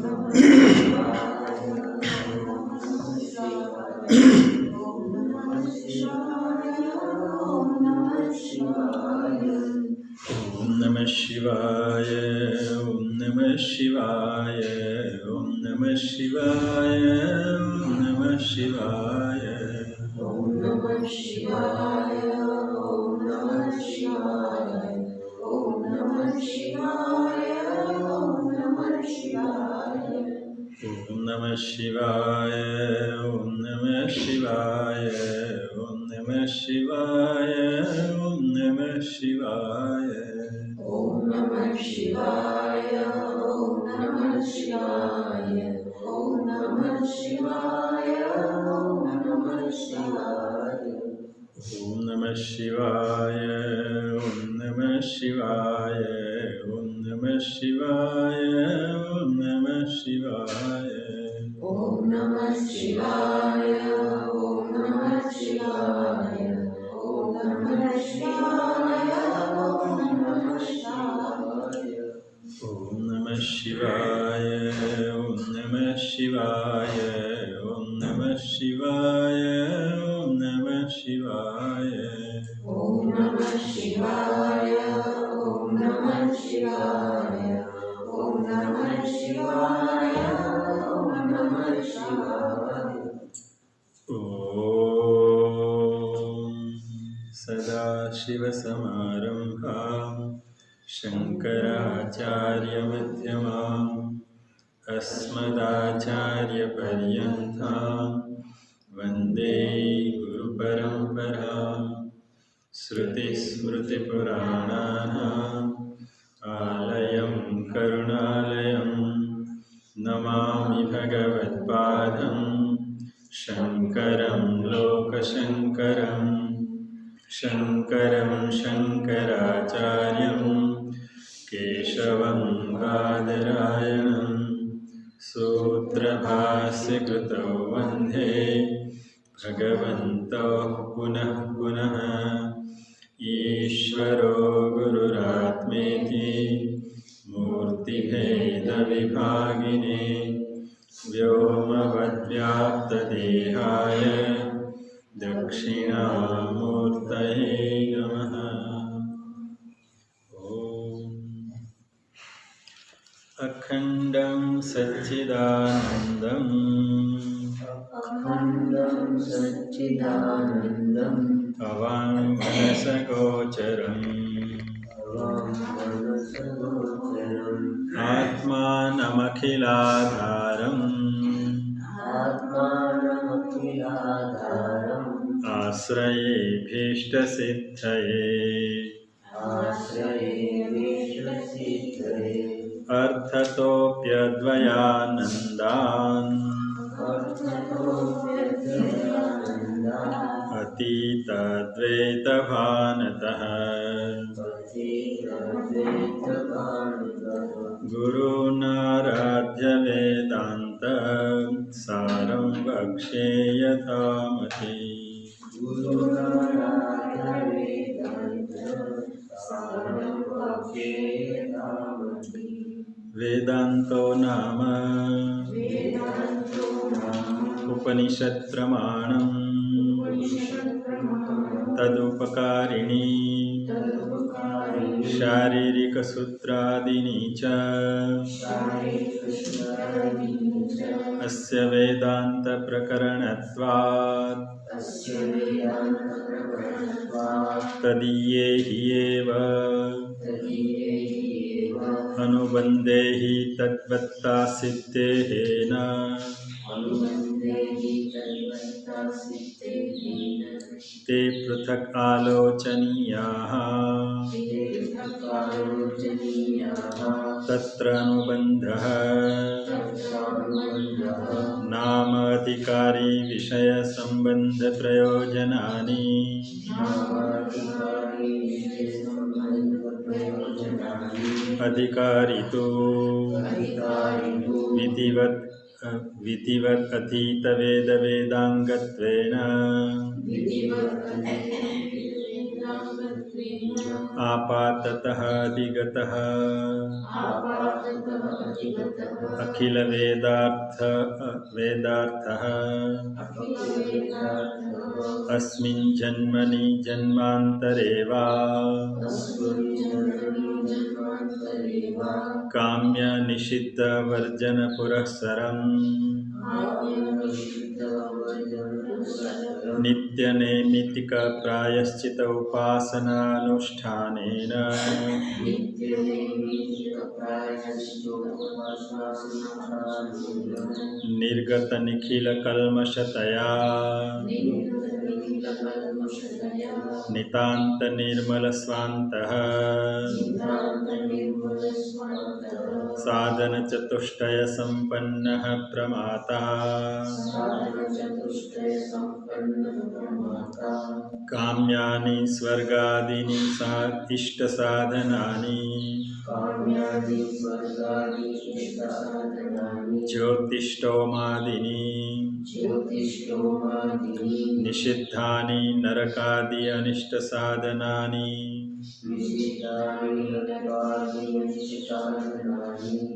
Namah Shivaya, Om Namah Shivaya, Om Namah Shivaya, Om Namah Shivaya, Om Namah Shivaya, Om Namah Shivaya, Om Namah Shivaya, Om Namah Shivaya, Om Namah Shivaya, Om Namah Shivaya, Om Namah Shivaya, Om Namah Shivaya. Om Namah Shivaya, Om Namah Shivaya, Om Namah Shivaya, Om Namah Shivaya. Om Namah Shivaya, Om Namah Shivaya, Om Namah Shivaya, Om Namah Shivaya. Om Namah Shivaya, Om Namah Shivaya, Om Namah Shivaya, Om Namah Shivaya. Om Namah Shivaya, Om Namah Shivaya, Om Namah Shivaya, Om Namah Shivaya. Om Namah Shivaya, Om Namah Shivaya, Om Namah Shivaya, Om Namah Shivaya. Om Sadashivasamārambhām Shankarācārya-madhyamām Asmadācārya-paryantām Vandē Guru-paraṁparām Śruti-smriti-purāṇānaṁ Ālayam Karuణālayam Namāmi Bhagavad-pādam Shankaram Lokashankaram Shankaram Shankaracharyam Keshavam Badarayanam Sutrabhasya Krutau Vandhe Bhagavantau Punah Punah Ishvaro Gururatmeti Murtibheda Vibhagine Vyomavadvyaptadehaya Dakshinamurtaye Namaha. Om Akhandam Satchidanandam Akhandam Satchidanandam Avam Manasagocharam Atmanamakhilādhāram Āsraye bhishta-siddhaye Arthatopyadvayānandān Atitadvaitavānatah Gurunāradhya Vedanta Saram Vakshe Yathamati. Vedanto nama Upanishad Pramanam Tadupakarini Sharirika Sutradini Cha Asya Vedanta Prakaranatvat Tadiye Hieva Anubandehi Tadvatta Siddhena Te Pruthak Alochaniyaha Tatra Anubandhaha Nama Adhikari Vishaya Sambandha Prayojanani Adhikaritu Vitivat Athita Veda Vedangatvena आपाततः अधिगतः अखिल वेदार्थः अस्मिन् जन्मनि जन्मान्तरे वा काम्य निषिद्ध version पुरःसरम् नित्य नैमित्तिक प्रायश्चित उपासनानुष्ठानेन निर्गत निखिल कल्मषतया नितान्त निर्मल स्वान्तः साधन चतुष्टय संपन्नः प्रमाता काम्यानि स्वर्गादीनि इष्ट साधनानि ज्योतिष्टोमादीनि निषिद्धानि नरकादि अनिष्ट साधनानि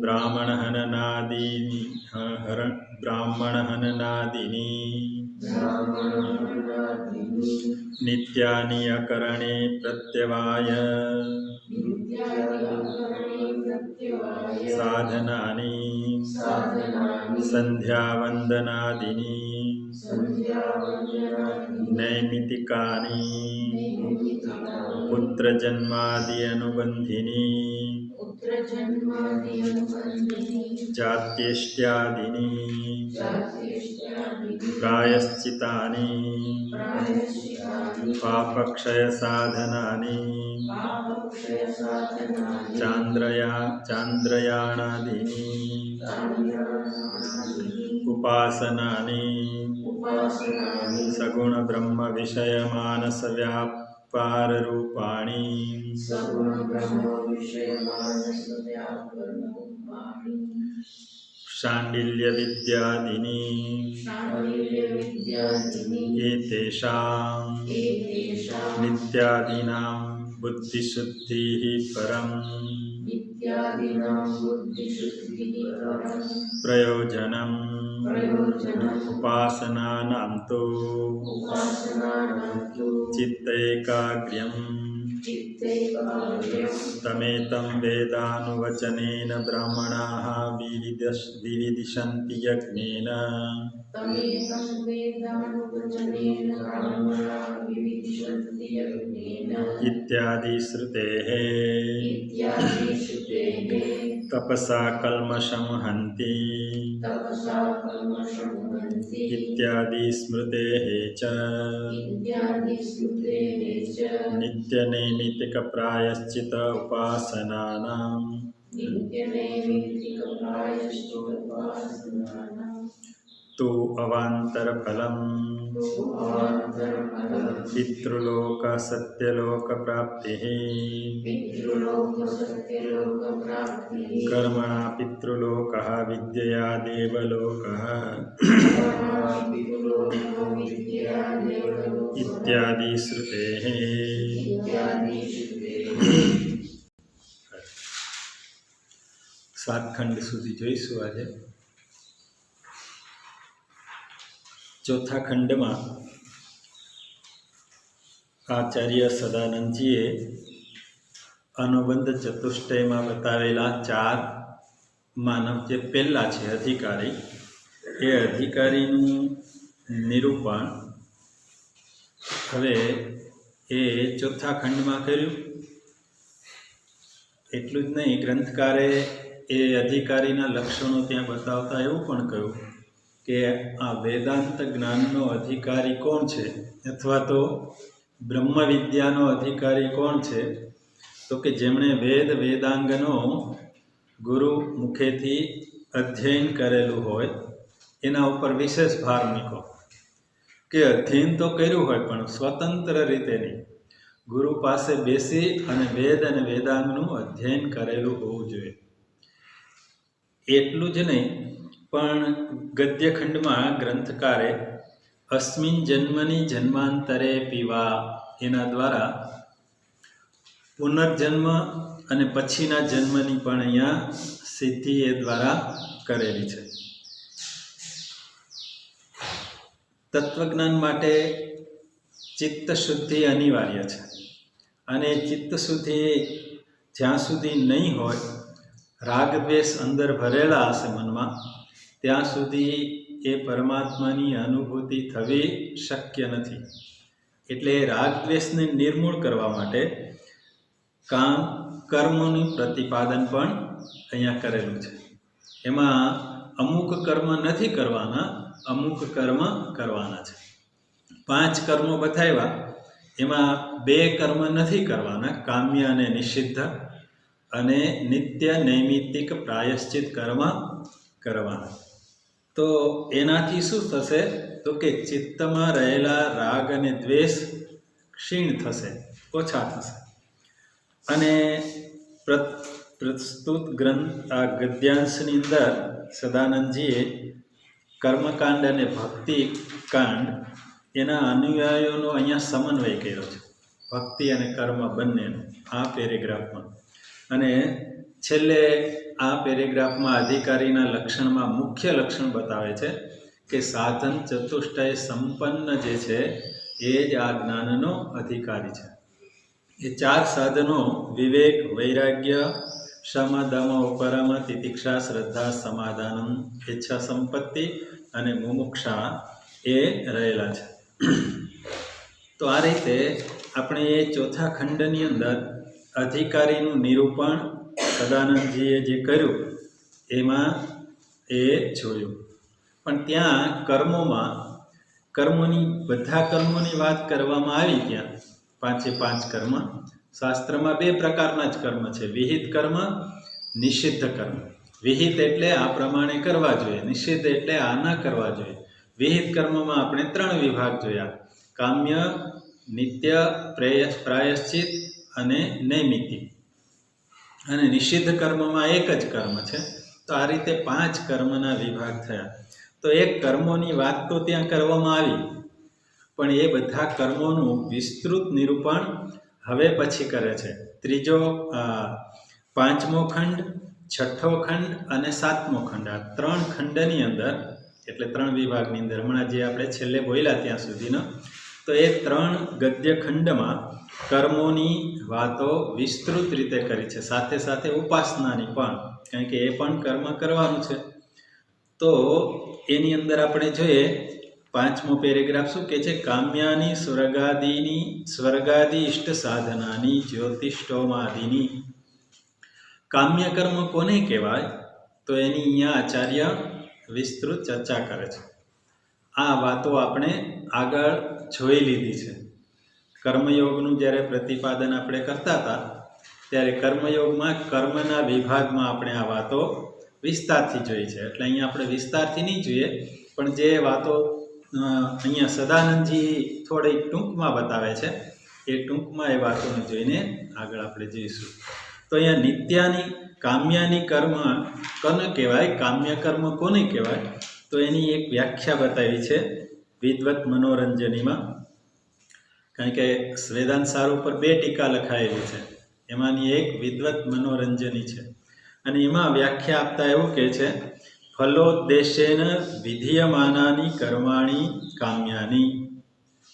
ब्राह्मणहननादीनि नित्यानि अकरणे प्रत्यवाय साधनानि संध्यावन्दनादीनि नैमित्तिकानि पुत्रजन्मादि अनुबन्धिनी जात्येष्ट्यादीनि प्रायश्चित्तानि पापक्षय साधनानि चान्द्रयाणादीनि उपासनानि सगुण ब्रह्म विषय मानस व्यापार रूपाणि शाण्डिल्य विद्यादीनि एतेषां नित्यादीनां बुद्धिशुद्धिः परम् प्रयोजनम् उपासनानां तु चित्तैकाग्र्यम् तमेतं वेदानुवचनेन ब्राह्मणाः विविदिषन्ति यज्ञेन इत्यादि श्रुतेः तपसा कल्मषं हन्ति इत्यादि स्मृतेः च नित्यनैमित्तिक प्रायश्चित उपासनानां तु अवान्तरफलम् पितृलोक सत्यलोक प्राप्तिः कर्मणा पितृलोकः विद्यया देवलोकः इत्यादि श्रुतेः सात खंड સુધી જોઈશું આજે। ચોથા ખંડમાં આચાર્ય સદાનંદજીએ અનુબંધ ચતુષ્ટયમાં બતાવેલા ચાર માનવ જે પહેલા છે અધિકારી, એ અધિકારીનું નિરૂપણ હવે એ ચોથા ખંડમાં કર્યું। એટલું જ નહીં, ગ્રંથકારે એ અધિકારીના લક્ષણો ત્યાં બતાવતા એવું પણ કહ્યું કે આ વેદાંત જ્ઞાનનો અધિકારી કોણ છે, અથવા તો બ્રહ્મ વિદ્યાનો અધિકારી કોણ છે, તો કે જેમણે વેદાંગનો ગુરુ મુખેથી અધ્યયન કરેલું હોય એના ઉપર વિશેષ ભાર મૂક્યો કે અધ્યયન તો કર્યું હોય પણ સ્વતંત્ર રીતે નહીં, ગુરુ પાસે બેસી અને વેદ અને વેદાંગનું અધ્યયન કરેલું હોવું જોઈએ। એટલું જ નહીં, પણ ગદ્યખંડમાં ગ્રંથકારે અસ્મિન જન્મની જન્માંતરે પીવા એના દ્વારા પુનર્જન્મ અને પછીના જન્મની પણ અહીંયા સિદ્ધિ એ દ્વારા કરેલી છે. તત્વજ્ઞાન માટે ચિત્ત શુદ્ધિ અનિવાર્ય છે અને ચિત્ત શુદ્ધિ જ્યાં સુધી નહીં હોય, રાગ દ્વેષ અંદર ભરેલા હશે મનમાં, ત્યાં સુધી એ પરમાત્માની અનુભૂતિ થવી શક્ય નથી. એટલે રાગ દ્વેષને નિર્મૂળ કરવા માટે કામ કર્મોનું પ્રતિપાદન પણ અહીંયા કરેલું છે. એમાં અમુક કર્મ નથી કરવાના, અમુક કર્મ કરવાના છે. 5 કર્મો બતાવ્યા, એમાં 2 કર્મ નથી કરવાના, કામ્ય અને નિષિદ્ધ, અને નિત્ય નૈમિત્તિક પ્રાયશ્ચિત કર્મ કરવાના. તો એનાથી શું થશે? તો કે ચિત્તમાં રહેલા રાગ અને દ્વેષ ક્ષીણ થશે, ઓછા થશે. અને પ્રસ્તુત ગ્રંથ આ ગદ્યાંશની અંદર સદાનંદજીએ કર્મકાંડ અને ભક્તિકાંડ એના અનુયાયીઓનો અહીંયા સમન્વય કર્યો છે, ભક્તિ અને કર્મ બંનેનો આ પેરેગ્રાફમાં. અને છેલ્લે આ પેરેગ્રાફમાં અધિકારીના લક્ષણમાં મુખ્ય લક્ષણ બતાવે છે કે સાધન ચતુષ્ટય સંપન્ન જે છે એ જ આ જ્ઞાનનો અધિકારી છે. એ 4 સાધનો વિવેક, વૈરાગ્ય, શમ, દમ, ઉપરમ, તિતિક્ષા, શ્રદ્ધા, સમાધાનમ, ઈચ્છા સંપત્તિ અને મુમુક્ષા એ રહેલા છે. તો આ રીતે આપણે એ 4થા ખંડની અંદર અધિકારીનું નિરૂપણ સદાનંદજીએ જે કર્યું એમાં એ જોયું. પણ ત્યાં બધા કર્મોની વાત કરવામાં આવી. ત્યાં 5 કર્મ શાસ્ત્રમાં 2 પ્રકારના જ કર્મ છે, વિહિત કર્મ, નિષિદ્ધ કર્મ. વિહિત એટલે આ પ્રમાણે કરવા જોઈએ, નિષિદ્ધ એટલે આ ન કરવા જોઈએ. વિહિત કર્મમાં આપણે 3 વિભાગ જોયા, કામ્ય, નિત્ય પ્રાયશ્ચિત અને નૈમિત્તિક. અને નિષિદ્ધ કર્મમાં 1 જ કર્મ છે. તો આ રીતે 5 કર્મના વિભાગ થયા. તો એ કર્મોની વાત તો ત્યાં કરવામાં આવી, પણ એ બધા કર્મોનું વિસ્તૃત નિરૂપણ હવે પછી કરે છે. 5મો ખંડ, 6ઠ્ઠો ખંડ અને 7મો ખંડ, આ 3 ખંડની અંદર, એટલે 3 વિભાગની અંદર હમણાં જે આપણે છેલ્લે બોલ્યા ત્યાં સુધીનો, તો એ 3 ગદ્ય ખંડમાં કર્મોની વાતો વિસ્તૃત રીતે કરી છે, સાથે સાથે ઉપાસનાની પણ, કારણ કે એ પણ કર્મ કરવાનું છે. તો એની અંદર આપણે જોઈએ 5મો પેરેગ્રાફ શું કહે છે? કામ્યાની સ્વર્ગાદી ઇષ્ટ સાધનાની જ્યોતિષ્ઠોમાદિની. કામ્ય કર્મ કોને કહેવાય? તો એની અહીંયા આચાર્ય વિસ્તૃત ચર્ચા કરે છે. આ વાતો આપણે આગળ જોઈ લીધી છે. કર્મયોગનું જ્યારે પ્રતિપાદન આપણે કરતા હતા ત્યારે કર્મયોગમાં કર્મના વિભાગમાં આપણે આ વાતો વિસ્તારથી જોઈ છે. એટલે અહીંયા આપણે વિસ્તારથી નહીં જોઈએ, પણ જે વાતો અહીંયા સદાનંદજી થોડી ટૂંકમાં બતાવે છે, એ ટૂંકમાં એ વાતોને જોઈને આગળ આપણે જઈશું. તો અહીંયા નિત્યાની કામ્યાની કર્મ કોને કહેવાય, કામ્ય કર્મ કોને કહેવાય? તો એની એક વ્યાખ્યા બતાવી છે વિદ્વત મનોરંજનીમાં. કારણ કે વેદાંત સાર ઉપર 2 ટીકા લખાયેલી છે, એમાંની એક વિદ્વત મનોરંજની છે. અને એમાં વ્યાખ્યા આપતા એવું કહે છે, ફલોદ્દેશેન વિધીયમાનાની કર્માણી કામ્યાની.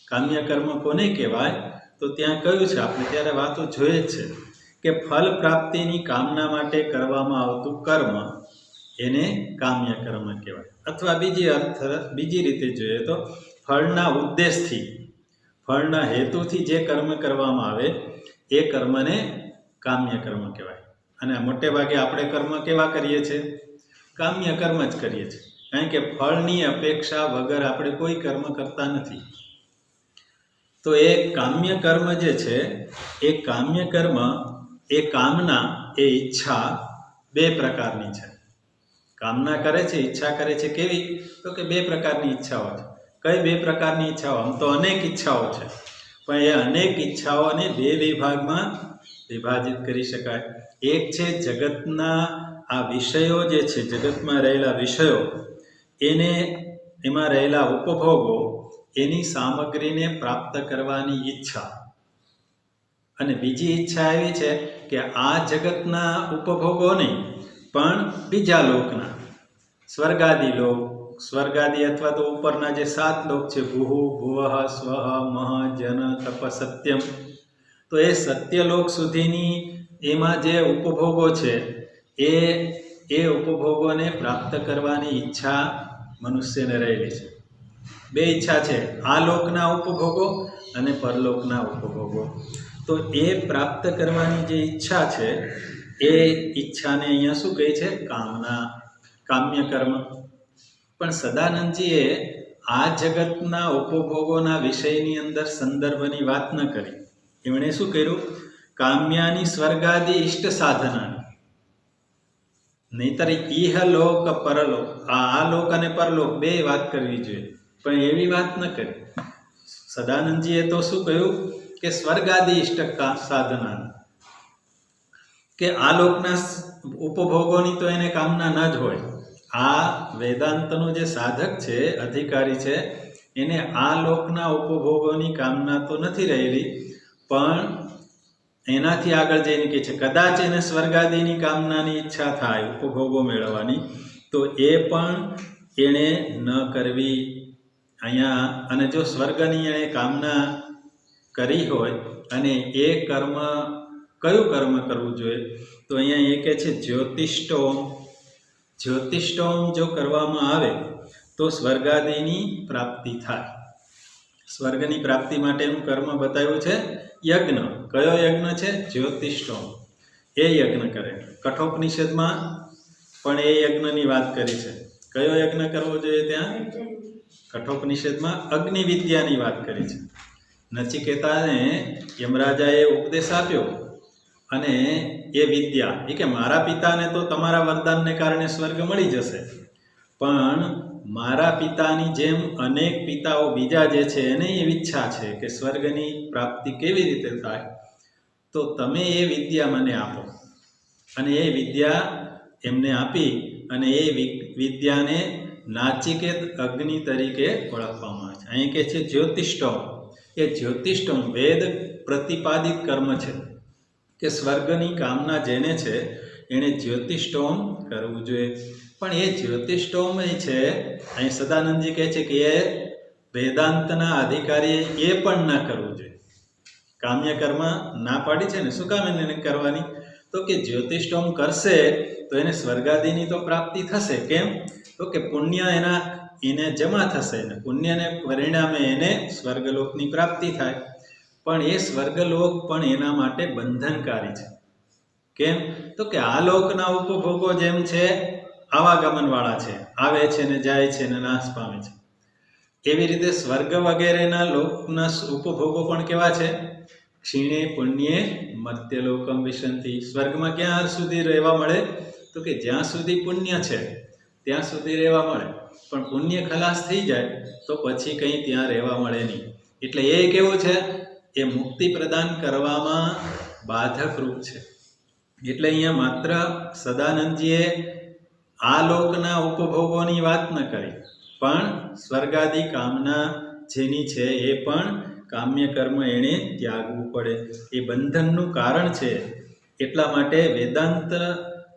કામ્ય કર્મ કોને કહેવાય? તો ત્યાં કહ્યું છે, આપણે ત્યારે વાતો જોઈએ જ છે કે ફલ પ્રાપ્તિની કામના માટે કરવામાં આવતું કર્મ એને કામ્ય કર્મ કહેવાય. અથવા બીજી રીતે જોઈએ તો ફળના ઉદ્દેશથી, ફળના હેતુથી જે કર્મ કરવામાં આવે એ કર્મને કામ્ય કર્મ કહેવાય. અને મોટે ભાગે આપણે કર્મ કેવા કરીએ છીએ? કામ્ય કર્મ જ કરીએ છીએ, કારણ કે ફળની અપેક્ષા વગર આપણે કોઈ કર્મ કરતા નથી. તો એ કામ્ય કર્મ જે છે, એ કામ્ય કર્મ, એ કામના, એ ઈચ્છા 2 પ્રકારની છે. કામના કરે છે, ઈચ્છા કરે છે. કેવી? તો કે 2 પ્રકારની ઈચ્છાઓ છે. કઈ 2 પ્રકારની ઈચ્છાઓ? આમ તો અનેક ઈચ્છાઓ છે, પણ એ અનેક ઈચ્છાઓને 2 વિભાગમાં વિભાજિત કરી શકાય. એક છે જગતના આ વિષયો જે છે, જગતમાં રહેલા વિષયો, એમાં રહેલા ઉપભોગો, એની સામગ્રીને પ્રાપ્ત કરવાની ઈચ્છા. અને બીજી ઈચ્છા એવી છે કે આ જગતના ઉપભોગો નહીં પણ બીજા લોકના સ્વર્ગાદી લોક, સ્વર્ગાદી અથવા તો ઉપરના જે 7 લોક છે, ભૂહુ ભુવઃ સ્વઃ મહ જન તપ સત્યમ, તો એ સત્યલોક સુધીની એમાં જે ઉપભોગો છે એ ઉપભોગોને પ્રાપ્ત કરવાની ઈચ્છા મનુષ્યને રહેલી છે. 2 ઈચ્છા છે, આ લોકના ઉપભોગો અને પરલોકના ઉપભોગો. તો એ પ્રાપ્ત કરવાની જે ઈચ્છા છે એ ઈચ્છાને અહીંયા શું કહે છે? કામના, કામ્ય કર્મ. પણ સદાનંદજીએ આ જગતના ઉપભોગોના વિષયની અંદર સંદર્ભની વાત ન કરી. એમણે શું કર્યું? કામ્યાની સ્વર્ગાદી ઇષ્ટ સાધનાની, નહીતર ઇહ લોક પરલોક, આ લોક અને પરલોક 2 વાત કરવી જોઈએ, પણ એવી વાત ન કરી. સદાનંદજીએ તો શું કહ્યું કે સ્વર્ગાદી ઇષ્ટ સાધનાની, કે આ લોકના ઉપભોગોની તો એને કામના ન જ હોય. આ વેદાંતનો જે સાધક છે, અધિકારી છે, એને આ લોકના ઉપભોગોની કામના તો નથી રહેલી, પણ એનાથી આગળ જઈને કહે છે કદાચ એને સ્વર્ગાદીની કામનાની ઈચ્છા થાય ઉપભોગો મેળવવાની, તો એ પણ એણે ન કરવી અહીંયા. અને જો સ્વર્ગની એણે કામના કરી હોય અને એ કર્મ, કયું કર્મ કરવું જોઈએ? તો અહીંયા એ કહે છે જ્યોતિષ્ટોમ. જ્યોતિષ્ટોમ જો કરવામાં આવે તો સ્વર્ગાદીની પ્રાપ્તિ થાય. સ્વર્ગની પ્રાપ્તિ માટેનું કર્મ બતાવ્યું છે યજ્ઞ. કયો યજ્ઞ છે? જ્યોતિષ્ટોમ. એ યજ્ઞ કરે. કઠોપનિષદમાં પણ એ યજ્ઞની વાત કરી છે. કયો યજ્ઞ કરવો જોઈએ ત્યાં? કઠોપનિષદમાં અગ્નિ વિદ્યાની વાત કરી છે. નચિકેતાને યમરાજાએ ઉપદેશ આપ્યો અને એ વિદ્યા, એ કે મારા પિતાને તો તમારા વરદાનને કારણે સ્વર્ગ મળી જશે, પણ મારા પિતાની જેમ અનેક પિતાઓ બીજા જે છે એને એવી ઈચ્છા છે કે સ્વર્ગની પ્રાપ્તિ કેવી રીતે થાય, તો તમે એ વિદ્યા મને આપો. અને એ વિદ્યા એમને આપી અને એ વિદ્યાને નાચિકેત અગ્નિ તરીકે ઓળખવામાં આવે છે. અહીં કહે છે જ્યોતિષ્ટોમ. એ જ્યોતિષ્ટોમ વેદ પ્રતિપાદિત કર્મ છે કે સ્વર્ગની કામના જેને છે એણે જ્યોતિષ્ટોમ કરવું જોઈએ. પણ એ જ્યોતિષ્ટોમ છે, અહીં સદાનંદજી કહે છે કે એ વેદાંતના અધિકારીએ એ પણ ન કરવું જોઈએ. કામ્ય કર્મ ના પાડી છે ને, શું કામ એને કરવાની? તો કે જ્યોતિષ્ટોમ કરશે તો એને સ્વર્ગાદીની તો પ્રાપ્તિ થશે. કેમ? તો કે પુણ્ય એને જમા થશે ને પુણ્યને પરિણામે એને સ્વર્ગલોકની પ્રાપ્તિ થાય. પણ એ સ્વર્ગલોક પણ એના માટે બંધનકારી છે. કેમ? તો કે આ લોકના ઉપભોગો જેમ છે આવાગમનવાળા છે, આવે છે ને જાય છે ને નાશ પામે છે, એવી રીતે સ્વર્ગ વગેરેના લોકના ઉપભોગો પણ કેવા છે? ક્ષીણે પુણ્યે મર્ત્યલોકમ વિશંતિ. સ્વર્ગમાં ક્યાં સુધી રહેવા મળે? તો કે જ્યાં સુધી પુણ્ય છે ત્યાં સુધી રહેવા મળે, પણ પુણ્ય ખલાસ થઈ જાય તો પછી કંઈ ત્યાં રહેવા મળે નહીં. એટલે એ કેવું છે? એ મુક્તિ પ્રદાન કરવામાં બાધક રૂપ છે. એટલે અહીંયા માત્ર સદાનંદજીએ આ લોકના ઉપભોગોની વાત ન કરી, પણ સ્વર્ગાદી કામના જેની છે એ પણ કામ્ય કર્મ એણે ત્યાગવું પડે. એ બંધનનું કારણ છે. એટલા માટે વેદાંત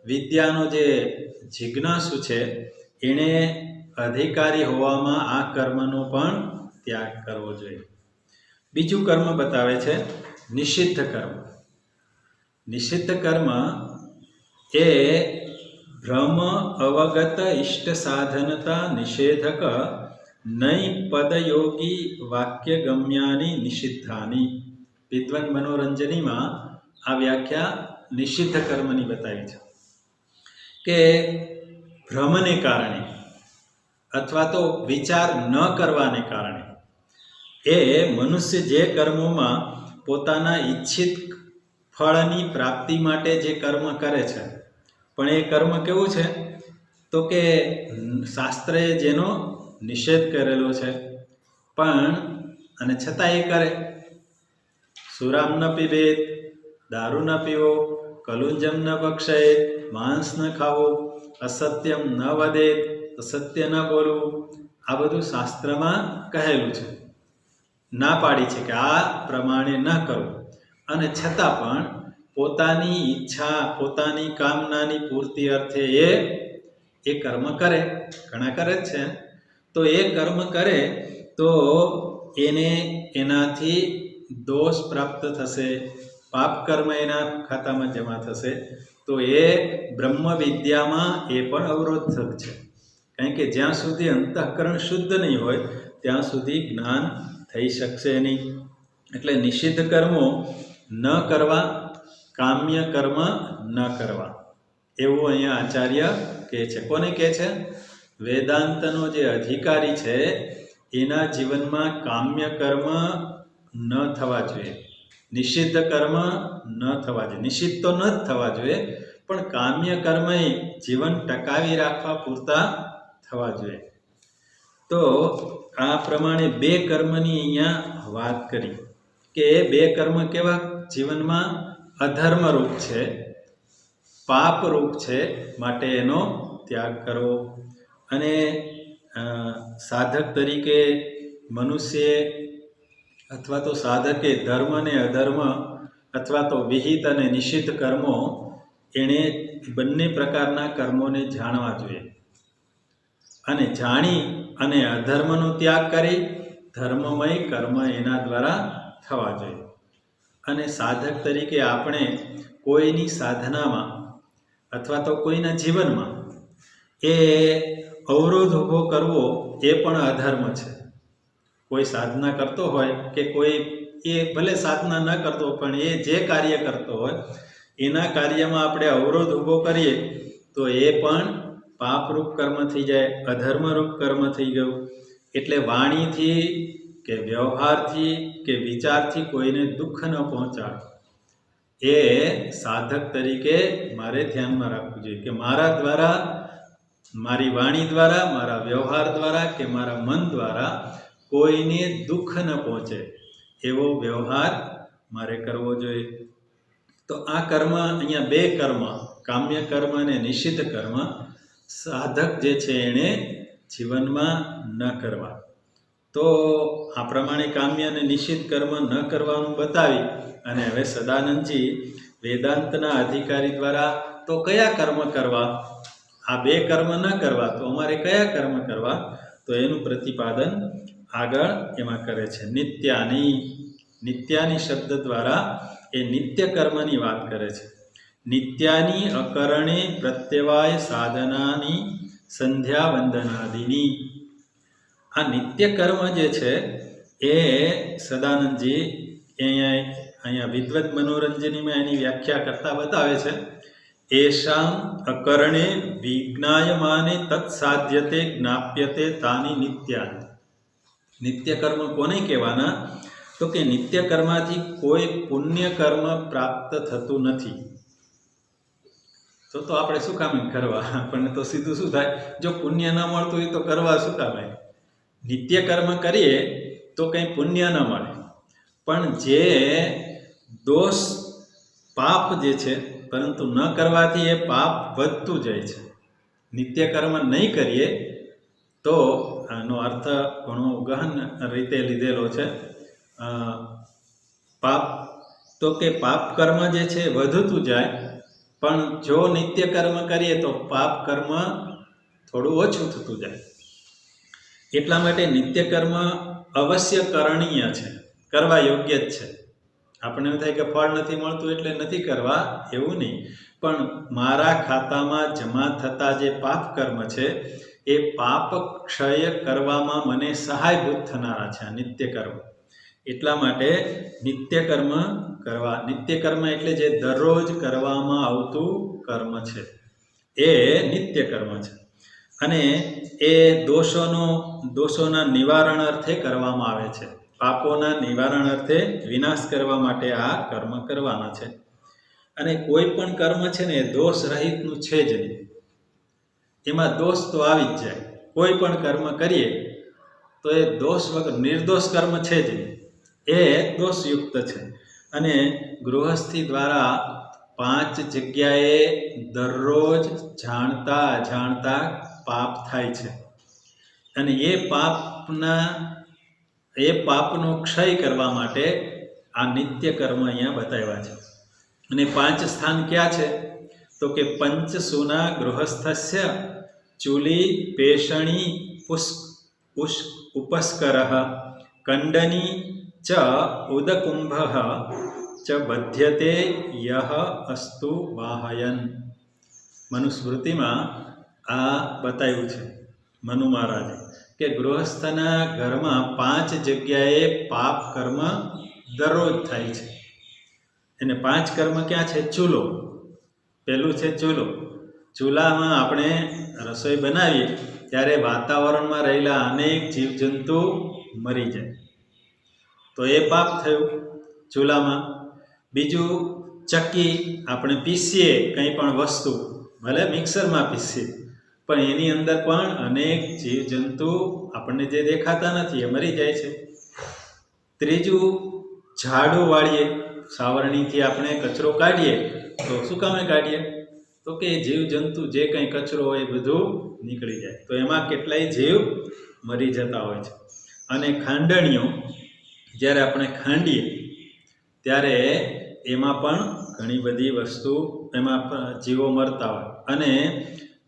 વિદ્યાનો જે જિજ્ઞાસુ છે એણે અધિકારી હોવામાં આ કર્મનો પણ ત્યાગ કરવો જોઈએ. બીજું કર્મ બતાવે છે નિષિદ્ધ કર્મ. નિષિદ્ધ કર્મ એ ભ્રમ અવગત ઇષ્ટ સાધનતા નિષેધક નૈ પદયોગી વાક્ય ગમ્યાની નિષિદ્ધાની. વિદ્વન મનોરંજનીમાં આ વ્યાખ્યા નિષિદ્ધ કર્મની બતાવી છે કે ભ્રમને કારણે અથવા તો વિચાર ન કરવાને કારણે એ મનુષ્ય જે કર્મોમાં પોતાના ઈચ્છિત ફળની પ્રાપ્તિ માટે જે કર્મ કરે છે, પણ એ કર્મ કેવું છે? તો કે શાસ્ત્રએ જેનો નિષેધ કરેલો છે, પણ અને છતાં એ કરે. સુરામ ન પીબેત, દારૂ ન પીવો, કલુંજમ ન ભક્ષેત, માંસ ન ખાવો, અસત્યમ ન વદેત, અસત્ય ન બોલવું. આ બધું શાસ્ત્રમાં કહેલું છે, ના પાડી છે કે આ પ્રમાણે ન કરવું. અને છતાં પણ પોતાની ઈચ્છા, પોતાની કામનાની પૂર્તિ અર્થે એ કર્મ કરે, ઘણા કરે જ છે. તો એ કર્મ કરે તો એને એનાથી દોષ પ્રાપ્ત થશે, પાપ કર્મ એના ખાતામાં જમા થશે. તો એ બ્રહ્મ વિદ્યામાં એ પણ અવરોધક છે. કારણ કે જ્યાં સુધી અંતઃકરણ શુદ્ધ નહીં હોય ત્યાં સુધી જ્ઞાન થઈ શકશે નહીં. એટલે નિષિદ્ધ કર્મો ન કરવા, કામ્ય કર્મ ન કરવા, એવું અહીંયા આચાર્ય કહે છે. કોને કહે છે? વેદાંતનો જે અધિકારી છે એના જીવનમાં કામ્ય કર્મ ન થવા જોઈએ, નિષિદ્ધ કર્મ ન થવા જોઈએ. નિષિદ્ધ તો ન જ થવા જોઈએ, પણ કામ્ય કર્મ જીવન ટકાવી રાખવા પૂરતા થવા જોઈએ. તો આ પ્રમાણે બે કર્મની અહીંયા વાત કરી કે એ બે કર્મ કેવા જીવનમાં અધર્મરૂપ છે, પાપરૂપ છે, માટે એનો ત્યાગ કરવો. અને સાધક તરીકે મનુષ્ય અથવા તો સાધકે ધર્મ અને અધર્મ અથવા તો વિહિત અને નિષિદ્ધ કર્મો એણે બંને પ્રકારના કર્મોને જાણવા જોઈએ. અને જાણી અને અધર્મનો ત્યાગ કરી ધર્મમય કર્મ એના દ્વારા થવા જોઈએ. અને સાધક તરીકે આપણે કોઈની સાધનામાં અથવા તો કોઈના જીવનમાં એ અવરોધ ઊભો કરવો એ પણ અધર્મ છે. કોઈ સાધના કરતો હોય કે કોઈ એ ભલે સાધના ન કરતો પણ એ જે કાર્ય કરતો હોય એના કાર્યમાં આપણે અવરોધ ઊભો કરીએ તો એ પણ પાપરૂપ કર્મ થઈ જાય, અધર્મરૂપ કર્મ થઈ ગયું. એટલે વાણીથી કે વ્યવહારથી કે વિચારથી કોઈને દુઃખ ન પહોંચાડ, એ સાધક તરીકે મારે ધ્યાનમાં રાખવું જોઈએ કે મારા દ્વારા, મારી વાણી દ્વારા, મારા વ્યવહાર દ્વારા કે મારા મન દ્વારા કોઈને દુઃખ ન પહોંચે એવો વ્યવહાર મારે કરવો જોઈએ. તો આ કર્મ, અહીંયા બે કર્મ, કામ્ય કર્મ અને નિષિદ્ધ કર્મ, સાધક જે છે એણે જીવનમાં ન કરવા. તો આ પ્રમાણે કામ્ય અને નિષિદ્ધ કર્મ ન કરવાનું બતાવી અને હવે સદાનંદજી વેદાંતના અધિકારી દ્વારા તો કયા કર્મ કરવા, આ બે કર્મ ન કરવા તો અમારે કયા કર્મ કરવા, તો એનું પ્રતિપાદન આગળ એમાં કરે છે. નિત્યાની, નિત્યાની શબ્દ દ્વારા એ નિત્ય કર્મની વાત કરે છે. નિત્યાની અકરણે પ્રત્યવાય સાધનાની સંધ્યા વંદનાદિની. આ નિત્ય કર્મ જે છે એ સદાનંદજી અહીંયા વિદ્વત મનોરંજનીમાં એની વ્યાખ્યા કરતા બતાવે છે. એષામ અકરણે વિજ્ઞાયમાને તત્સાધ્યતે જ્ઞાપ્યતે તાની નિત્યાની. નિત્ય કર્મ કોને કહેવાના? તો કે નિત્ય કર્મથી કોઈ પુણ્ય કર્મ પ્રાપ્ત થતું નથી. તો આપણે શું કામ કરવા? આપણને તો સીધું શું થાય, જો પુણ્ય ન મળતું હોય તો કરવા શું કામ? નિત્ય કર્મ કરીએ તો કંઈ પુણ્ય ન મળે, પણ જે દોષ પાપ જે છે પરંતુ ન કરવાથી એ પાપ વધતું જાય છે. નિત્ય કર્મ નહીં કરીએ તો આનો અર્થ ઘણો ગહન રીતે લીધેલો છે. પાપ તો કે પાપ કર્મ જે છે વધતું જાય, પણ જો નિત્ય કર્મ કરીએ તો પાપ કર્મ થોડું ઓછું થતું જાય. એટલા માટે નિત્ય કર્મ અવશ્ય કરણીય છે, કરવા યોગ્ય જ છે. આપણને એવું થાય કે ફળ નથી મળતું એટલે નથી કરવા, એવું નહીં. પણ મારા ખાતામાં જમા થતા જે પાપ કર્મ છે એ પાપ ક્ષય કરવામાં મને સહાયભૂત થનારા છે આ નિત્ય કર્મ. એટલા માટે નિત્ય કર્મ કરવા, નિત્ય કર્મ એટલે જે દરરોજ કરવામાં આવતું કર્મ છે એ નિત્ય કર્મ છે. અને એ દોષોના નિવારણ અર્થે કરવામાં આવે છે. પાપોના નિવારણ અર્થે, વિનાશ કરવા માટે આ કર્મ કરવાના છે. અને કોઈ પણ કર્મ છે ને એ દોષ રહિતનું છે જ નહીં, એમાં દોષ તો આવી જ જાય. કોઈ પણ કર્મ કરીએ તો એ દોષ વગર, નિર્દોષ કર્મ છે જ નહીં, એ દોષયુક્ત છે. અને ગૃહસ્થી દ્વારા 5 જગ્યાએ દરરોજ જાણતા અજાણતા પાપ થાય છે. અને એ પાપનો ક્ષય કરવા માટે આ નિત્ય કર્મ અહીંયા બતાવ્યા છે. અને 5 સ્થાન ક્યાં છે? તો કે પંચસુના ગૃહસ્થસ્ય ચૂલી પેષણી ઉપસ્કરઃ કંડની ચ ઉદકુંભ ચ બધ્યતે યહ અસ્તુ વાહયન. મનુસ્મૃતિમાં આ બતાવ્યું છે મનુ મહારાજે કે ગૃહસ્થના ઘરમાં 5 જગ્યાએ પાપ કર્મ દરરોજ થાય છે. અને 5 કર્મ ક્યાં છે? ચૂલો પહેલું છે ચૂલો. ચૂલામાં આપણે રસોઈ બનાવીએ ત્યારે વાતાવરણમાં રહેલા અનેક જીવજંતુ મરી જાય, તો એ પાપ થયું ચૂલામાં. બીજું ચક્કી, આપણે પીસીએ કંઈ પણ વસ્તુ, ભલે મિક્સરમાં પીસીએ પણ એની અંદર પણ અનેક જીવજંતુ આપણને જે દેખાતા નથી એ મરી જાય છે. ત્રીજું ઝાડુ વાળીએ, સાવરણીથી આપણે કચરો કાઢીએ તો શું કામે કાઢીએ? તો કે જીવજંતુ જે કંઈ કચરો હોય એ બધું નીકળી જાય, તો એમાં કેટલાય જીવ મરી જતા હોય છે. અને ખાંડણીઓ, જ્યારે આપણે ખાંડીએ ત્યારે એમાં પણ ઘણી બધી વસ્તુ, એમાં જીવો મરતા હોય. અને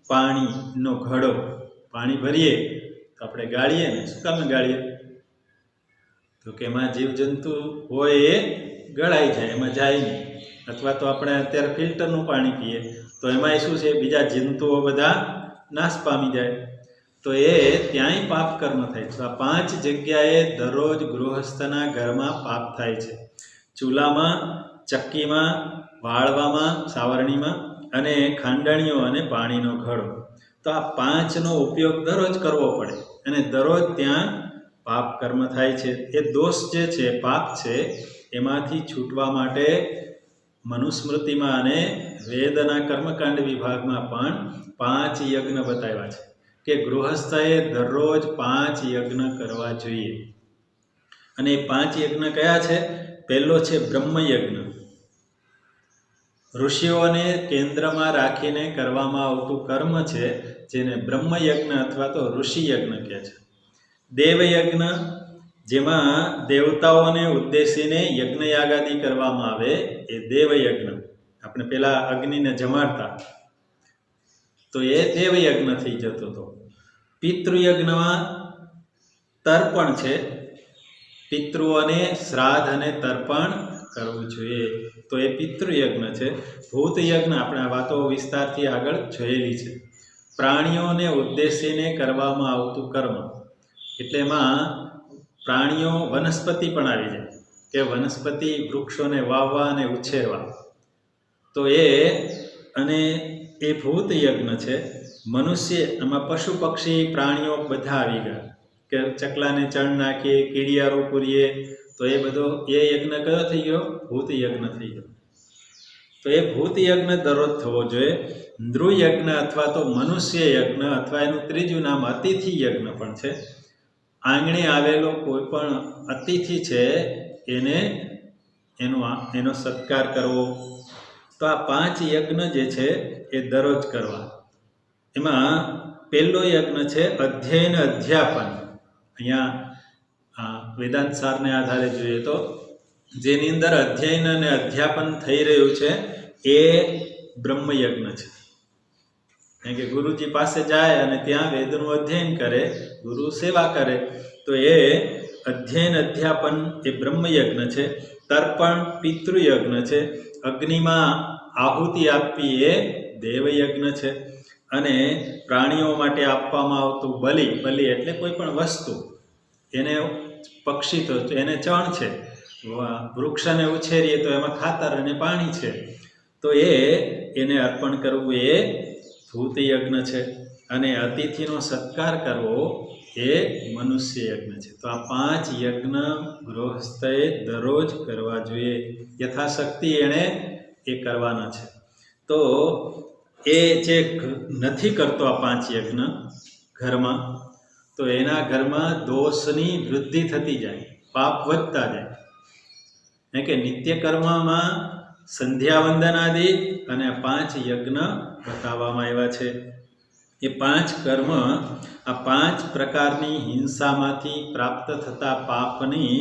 પાણીનો ઘડો, પાણી ભરીએ તો આપણે ગાળીએ ને, શું કામે ગાળીએ? તો કે એમાં જીવજંતુ હોય એ ગળાઈ જાય, એમાં જાય નહીં. અથવા તો આપણે અત્યારે ફિલ્ટરનું પાણી પીએ તો એમાંય શું છે? બીજા જંતુઓ બધા નાશ પામી જાય, તો એ ત્યાંય પાપ કર્મ થાય છે. આ 5 જગ્યાએ દરરોજ ગૃહસ્થના ઘરમાં પાપ થાય છે: ચૂલામાં, ચક્કીમાં, વાળવામાં, સાવરણીમાં, અને ખાંડણીઓ અને પાણીનો ઘડો. તો આ 5નો ઉપયોગ દરરોજ કરવો પડે અને દરરોજ ત્યાં પાપ કર્મ થાય છે. એ દોષ જે છે, પાપ છે, એમાંથી છૂટવા માટે મનુસ્મૃતિમાં અને વેદના કર્મકાંડ વિભાગમાં પણ 5 યજ્ઞ બતાવ્યા છે કે ગૃહસ્થએ દરરોજ 5 યજ્ઞ કરવા જોઈએ. અને એ 5 યજ્ઞ કયા છે? પહેલો છે બ્રહ્મયજ્ઞ. ઋષિઓને કેન્દ્રમાં રાખીને કરવામાં આવતું કર્મ છે, જેને બ્રહ્મયજ્ઞ અથવા તો ઋષિયજ્ઞ કહે છે. દેવયજ્ઞ, જેમાં દેવતાઓને ઉદ્દેશીને યજ્ઞયાગાદી કરવામાં આવે, એ દેવયજ્ઞ. આપણે પેલા અગ્નિને જમાડતા, તો એ દેવયજ્ઞ થઈ જતો હતો. પિતૃયજ્ઞમાં તર્પણ છે, પિતૃઓને શ્રાદ્ધ અને તર્પણ કરવું જોઈએ, તો એ પિતૃયજ્ઞ છે. ભૂતયજ્ઞ, આપણે આ વાતો વિસ્તારથી આગળ જોયેલી છે. પ્રાણીઓને ઉદ્દેશીને કરવામાં આવતું કર્મ, એટલે એમાં પ્રાણીઓ, વનસ્પતિ પણ આવી જાય કે વનસ્પતિ, વૃક્ષોને વાવવા અને ઉછેરવા, તો એ ભૂતયજ્ઞ છે. મનુષ્ય, એમાં પશુ પક્ષી પ્રાણીઓ બધા આવી ગયા કે ચકલાને ચણ નાખીએ, કીડિયારો પૂરીએ, તો એ બધો એ યજ્ઞ કયો થઈ ગયો? ભૂતયજ્ઞ થઈ ગયો. તો એ ભૂતયજ્ઞ દરરોજ થવો જોઈએ. નૃયજ્ઞ અથવા તો મનુષ્ય યજ્ઞ, અથવા એનું ત્રીજું નામ અતિથિ યજ્ઞ પણ છે. આંગણે આવેલો કોઈ પણ અતિથિ છે એનો સત્કાર કરવો. તો આ 5 યજ્ઞ જે છે એ દરરોજ કરવા. એમાં પહેલો યજ્ઞ છે અધ્યયન અધ્યાપન. અહીંયા વેદાંત સારને આધારે જોઈએ તો જેની અંદર અધ્યયન અને અધ્યાપન થઈ રહ્યું છે એ બ્રહ્મયજ્ઞ છે. કારણ કે ગુરુજી પાસે જાય અને ત્યાં વેદનું અધ્યયન કરે, ગુરુ સેવા કરે, તો એ અધ્યયન અધ્યાપન એ બ્રહ્મયજ્ઞ છે. તર્પણ પિતૃયજ્ઞ છે. અગ્નિમાં આહુતિ આપવી એ દેવયજ્ઞ છે. અને પ્રાણીઓ માટે આપવામાં આવતું બલિ એટલે કોઈ પણ વસ્તુ, એને પક્ષી તો એને ચણ છે, વૃક્ષને ઉછેરીએ તો એમાં ખાતર અને પાણી છે, તો એને અર્પણ કરવું એ ભૂતયજ્ઞ છે. અને અતિથિનો સત્કાર કરવો એ મનુષ્ય યજ્ઞ છે. તો આ 5 યજ્ઞ ગૃહસ્થએ દરરોજ કરવા જોઈએ. યથાશક્તિ એણે એ કરવાના છે. તો એ જે નથી કરતો આ 5 યજ્ઞ ઘરમાં, તો એના ઘરમાં દોષની વૃદ્ધિ થતી જાય, પાપ વધતા જાય. કારણ કે નિત્ય કર્મમાં સંધ્યાવંદન આદિ અને 5 યજ્ઞ બતાવવામાં આવ્યા છે. એ 5 કર્મ, આ 5 પ્રકારની હિંસામાંથી પ્રાપ્ત થતા પાપની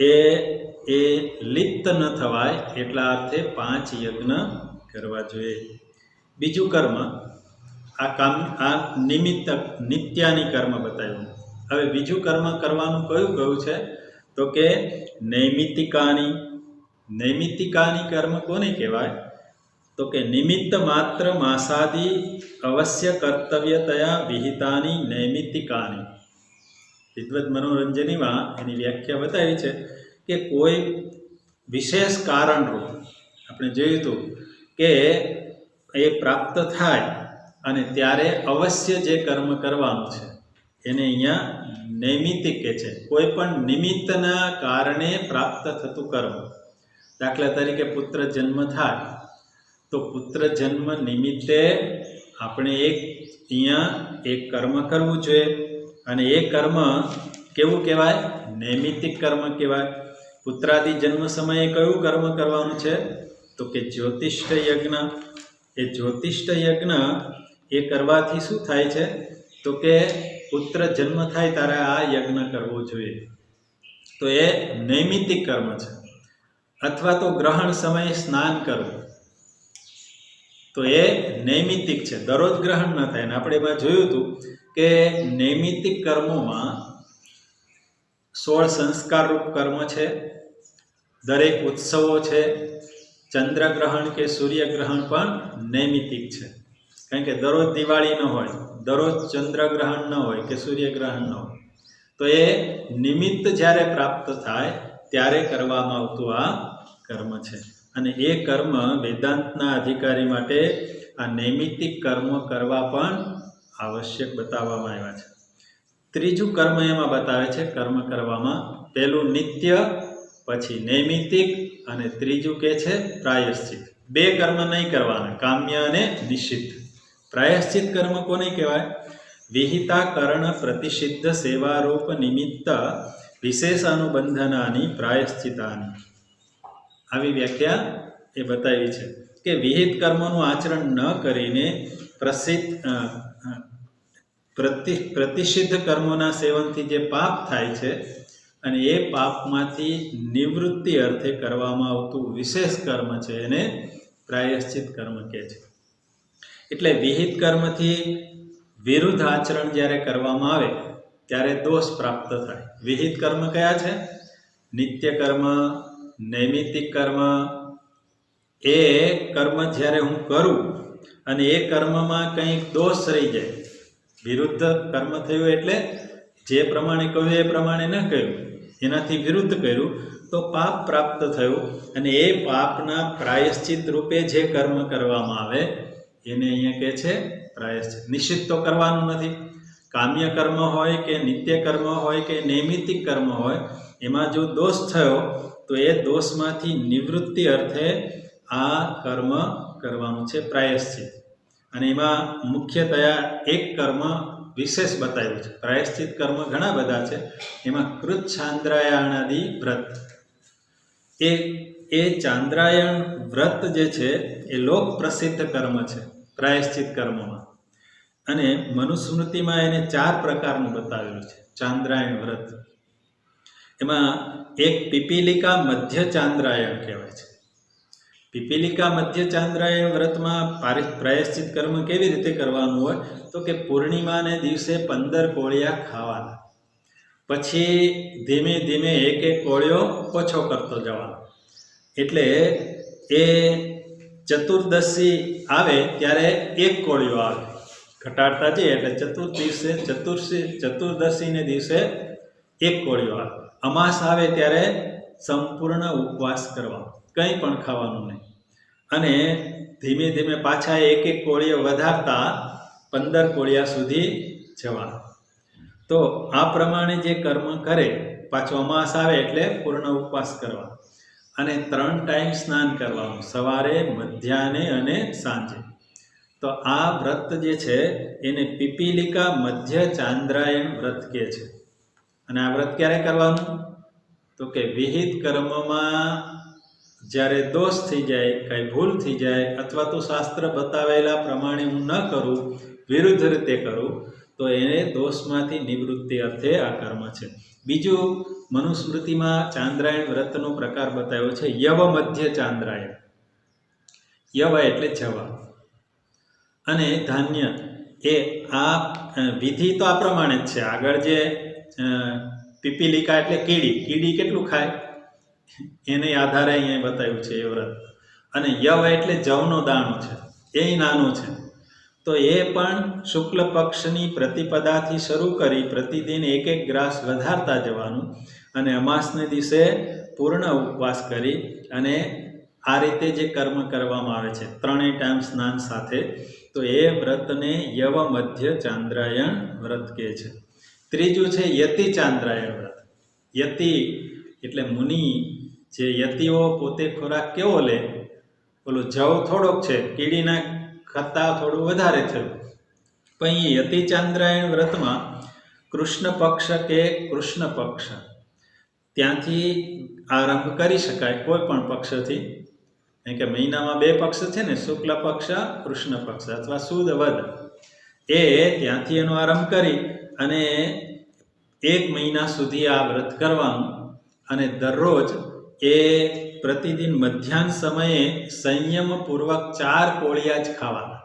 એ એ લિપ્ત ન થવાય એટલા અર્થે 5 યજ્ઞ કરવા જોઈએ. બીજું કર્મ આ નિમિત્ત નિત્યાની કર્મ બતાવ્યું. હવે બીજું કર્મ કરવાનું કયું છે તો કે નૈમિત્તિકાની કર્મ કોને કહેવાય તો કે નિમિત્ત માત્ર માસાદી અવશ્ય કર્તવ્યતયા વિહિતાની નૈમિત્તિકાની. વિદ્વત મનોરંજનીમાં એની વ્યાખ્યા બતાવી છે કે કોઈ વિશેષ કારણરૂપ આપણે જોયું હતું કે એ પ્રાપ્ત થાય અને ત્યારે અવશ્ય જે કર્મ કરવાનું છે એને અહીંયા નૈમિત્તિક કહે છે. કોઈ પણ નિમિત્તના કારણે પ્રાપ્ત થતું કર્મ. દાખલા તરીકે પુત્ર જન્મ થાય તો પુત્ર જન્મ નિમિત્તે આપણે અહીંયા એક કર્મ કરવું જોઈએ અને એ કર્મ કેવું કહેવાય? નૈમિત્તિક કર્મ કહેવાય. પુત્રાદિ જન્મ સમયે કયું કર્મ કરવાનું છે તો કે જ્યોતિષ્ઠ યજ્ઞ. એ જ્યોતિષ્ઠ યજ્ઞ એ કરવાથી શું થાય છે તો કે પુત્ર જન્મ થાય ત્યારે આ યજ્ઞ કરવો જોઈએ. તો એ નૈમિત્તિક કર્મ છે. અથવા તો ગ્રહણ સમયે સ્નાન કરવું તો એ નૈમિત્તિક છે. દરરોજ ગ્રહણ ન થાય. ને આપણે એમાં જોયું હતું કે નૈમિત્તિક કર્મોમાં 16 સંસ્કારરૂપ કર્મ છે. દરેક ઉત્સવો છે. ચંદ્રગ્રહણ કે સૂર્યગ્રહણ પણ નૈમિત્તિક છે. કારણ કે દરરોજ દિવાળી ન હોય, દરરોજ ચંદ્રગ્રહણ ન હોય કે સૂર્યગ્રહણ ન હોય. તો એ નિમિત્ત જ્યારે પ્રાપ્ત થાય ત્યારે કરવામાં આવતું આ કર્મ છે. અને એ કર્મ વેદાંતના અધિકારી માટે આ નૈમિત્તિક કર્મ કરવા પણ આવશ્યક બતાવવામાં આવ્યા છે. ત્રીજું કર્મ એમાં બતાવે છે કર્મ કરવામાં. પહેલું નિત્ય, પછી નૈમિત્તિક અને ત્રીજું કે છે પ્રાયશ્ચિત. 2 કર્મ નહીં કરવાના, કામ્ય અને નિષિદ્ધ. પ્રાયશ્ચિત કર્મ કોને કહેવાય? વિહિતા કરણ પ્રતિષિદ્ધ સેવારૂપ નિમિત્ત વિશેષાનુબંધનાની પ્રાયશ્ચિતાની. આવી વ્યાખ્યા એ બતાવી છે કે વિહિત કર્મોનું આચરણ ન કરીને પ્રતિષિદ્ધ કર્મોના સેવનથી જે પાપ થાય છે અને એ પાપમાંથી નિવૃત્તિ અર્થે કરવામાં આવતું વિશેષ કર્મ છે એને પ્રાયશ્ચિત કર્મ કહે છે. એટલે વિહિત કર્મથી વિરુદ્ધ આચરણ જ્યારે કરવામાં આવે ત્યારે દોષ પ્રાપ્ત થાય. વિહિત કર્મ કયા છે? નિત્ય કર્મ, નૈમિત્તિક કર્મ. એ કર્મ જ્યારે હું કરું અને એ કર્મમાં કંઈક દોષ રહી જાય, વિરુદ્ધ કર્મ થયું એટલે જે પ્રમાણે કહ્યું એ પ્રમાણે ન કર્યું, એનાથી વિરુદ્ધ કર્યું તો પાપ પ્રાપ્ત થયું. અને એ પાપના પ્રાયશ્ચિત રૂપે જે કર્મ કરવામાં આવે એને અહીંયા કહે છે પ્રાયશ્ચિત. નિશ્ચિત તો કરવાનું નથી. કામ્ય કર્મ હોય કે નિત્ય કર્મ હોય કે નૈમિત્તિક કર્મ હોય, એમાં જો દોષ થયો તો એ દોષમાંથી નિવૃત્તિ અર્થે આ કર્મ કરવાનું છે પ્રાયશ્ચિત. અને એમાં મુખ્યતયા એક કર્મ વિશેષ બતાવ્યું છે. પ્રાયશ્ચિત કર્મ ઘણા બધા છે. એમાં કૃત ચાંદ્રાયણાદિ વ્રત. એ ચાંદ્રાયણ વ્રત જે છે એ લોક પ્રસિદ્ધ કર્મ છે પ્રાયશ્ચિત કર્મમાં. અને મનુસ્મૃતિમાં એને 4 પ્રકારનું બતાવેલું છે ચાંદ્રાયણ વ્રત. એમાં એક પીપીલિકા મધ્ય ચાંદ્રાયણ કહેવાય છે. પીપીલિકા મધ્ય ચાંદ્રાયણ વ્રતમાં પ્રાયશ્ચિત કર્મ કેવી રીતે કરવાનું હોય તો કે પૂર્ણિમાને દિવસે 15 કોળિયા ખાવાના. પછી ધીમે ધીમે એક કોળિયો ઓછો કરતો જવાનો. એટલે એ ચતુર્દશી આવે ત્યારે 1 કોળિયો આવે, ઘટાડતા જઈએ. એટલે ચતુર્દશીને દિવસે 1 કોળિયો આવે. અમાસ આવે ત્યારે સંપૂર્ણ ઉપવાસ કરવા, કંઈ પણ ખાવાનું નહીં. અને ધીમે ધીમે પાછા 1 કોળિયો વધારતા 15 કોળિયા સુધી જવાનું. તો આ પ્રમાણે જે કર્મ કરે, પાછો અમાસ આવે એટલે પૂર્ણ ઉપવાસ કરવા. અને 3 ટાઈમ સ્નાન કરવાનું, સવારે, મધ્યાહ્ને અને સાંજે. તો આ વ્રત જે છે એને પીપીલિકા મધ્ય ચાંદ્રાયણ વ્રત કહે છે. અને આ વ્રત ક્યારે કરવાનું તો કે વિહિત કર્મમાં જ્યારે દોષ થઈ જાય, કાંઈ ભૂલ થઈ જાય, અથવા તો શાસ્ત્ર બતાવેલા પ્રમાણે હું ન કરું, વિરુદ્ધ રીતે કરું, તો એ દોષમાંથી નિવૃત્તિ અર્થે આ કર્મ છે. બીજું મનુસ્મૃતિમાં ચાંદ્રાયણ વ્રતનો પ્રકાર બતાવ્યો છે, યવ મધ્ય ચાંદ્રાયણ. યવ એટલે જવા અને ધાન્ય. એ આ વિધિ તો આ પ્રમાણે જ છે. આગળ જે પીપીલિકા એટલે કીડી કેટલું ખાય એને આધારે અહીંયા બતાવ્યું છે એ વ્રત. અને યવ એટલે જવનો દાણો છે, એ નાનો છે. તો એ પણ શુક્લ પક્ષની પ્રતિપદાથી શરૂ કરી પ્રતિદિન એક ગ્રાસ વધારતા જવાનું અને અમાસને દિવસે પૂર્ણ ઉપવાસ કરી અને આ રીતે જે કર્મ કરવામાં આવે છે 3 ટાઈમ સ્નાન સાથે, તો એ વ્રતને યવ મધ્ય ચાંદ્રાયણ વ્રત કહે છે. ત્રીજું છે યતિ ચાંદ્રાયણ વ્રત. યતિ એટલે મુનિ. જે યતિઓ પોતે ખોરાક કેવો લે, ઓલું જવ થોડોક છે, કીડીના કરતાં થોડું વધારે થયું. પણ એ યતિ ચાંદ્રાયણ વ્રતમાં કૃષ્ણ પક્ષ કે કૃષ્ણ પક્ષ ત્યાંથી આરંભ કરી શકાય, કોઈ પણ પક્ષથી. કારણ કે મહિનામાં 2 પક્ષ છે ને, શુક્લ પક્ષ, કૃષ્ણ પક્ષ અથવા સુદ વદ. એ ત્યાંથી એનો આરંભ કરી અને 1 મહિના સુધી આ વ્રત કરવાનું. અને દરરોજ એ પ્રતિદિન મધ્યાહન સમયે સંયમપૂર્વક 4 કોળિયા જ ખાવાના.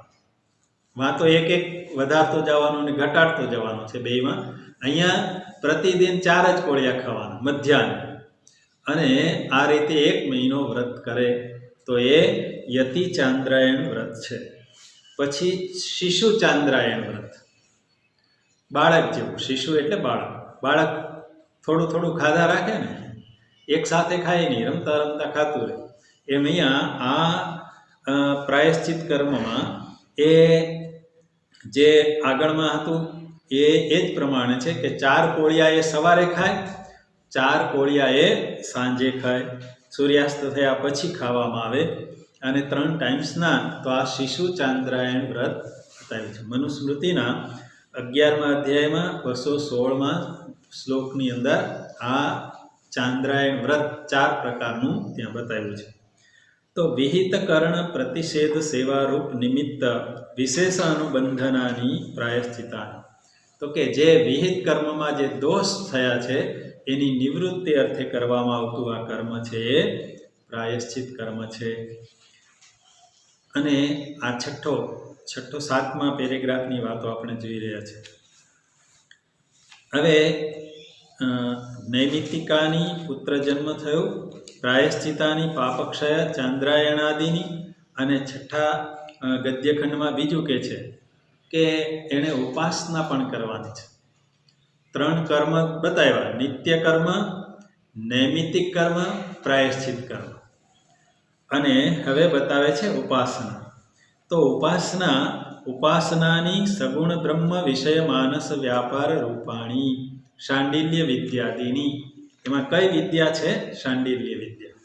વાં તો એક વધારતો જવાનો અને ઘટાડતો જવાનો છે બેયમાં. અહીંયા પ્રતિદિન 4 જ કોળિયા ખાવાના મધ્યાહન. અને આ રીતે 1 મહિનો વ્રત કરે તો એ યતિ ચાંદ્રાયણ વ્રત છે. પછી શિશુ ચાંદ્રાયણ વ્રત. બાળક જેવું. શિશુ એટલે બાળક. બાળક થોડું થોડું ખાધા રાખે ને, એક સાથે ખાય નહીં, રમતા રમતા ખાતું રહે. એમ અહીંયા આ પ્રાયશ્ચિત કર્મમાં એ જે આગળમાં હતું એ જ પ્રમાણે છે કે 4 કોળિયા એ સવારે ખાય, 4 કોળિયા એ સાંજે ખાય, સૂર્યાસ્ત થયા પછી ખાવામાં આવે, અને 3 ટાઈમ સ્નાન. તો આ શિશુ ચાંદ્રાયણ વ્રત બતાવ્યું છે. મનુસ્મૃતિના 11મા અધ્યાયમાં 216મા શ્લોકની અંદર આ ચાંદ્રાયણ વ્રત 4 પ્રકારનું ત્યાં બતાવ્યું છે. તો વિહિત કર્ણ પ્રતિષેધ સેવારૂપ નિમિત્ત વિશેષ અનુબંધનાની પ્રાયશ્ચિતાની. તો કે જે વિહિત કર્મમાં જે દોષ થયા છે એની નિવૃત્તિ અર્થે કરવામાં આવતું આ કર્મ છે એ પ્રાયશ્ચિત કર્મ છે. અને આ છઠ્ઠો 7મા પેરેગ્રાફની વાતો આપણે જોઈ રહ્યા છે. હવે નૈમિત્તિકાની પુત્ર જન્મ થયો, પ્રાયશ્ચિતાની પાપક્ષય ચાંદ્રાયણાદિની, અને છઠ્ઠા ગદ્યખંડમાં બીજું કે છે કે એણે ઉપાસના પણ કરવાની છે. 3 કર્મ બતાવ્યા: નિત્ય કર્મ, નૈમિત્તિક કર્મ, પ્રાયશ્ચિત કર્મ. અને હવે બતાવે છે ઉપાસના. તો ઉપાસનાની સગુણ બ્રહ્મ વિષય માનસ વ્યાપાર રૂપાણી શાંડિલ્ય વિદ્યાદિની. એમાં કઈ વિદ્યા છે? શાંડિલ્ય વિદ્યા.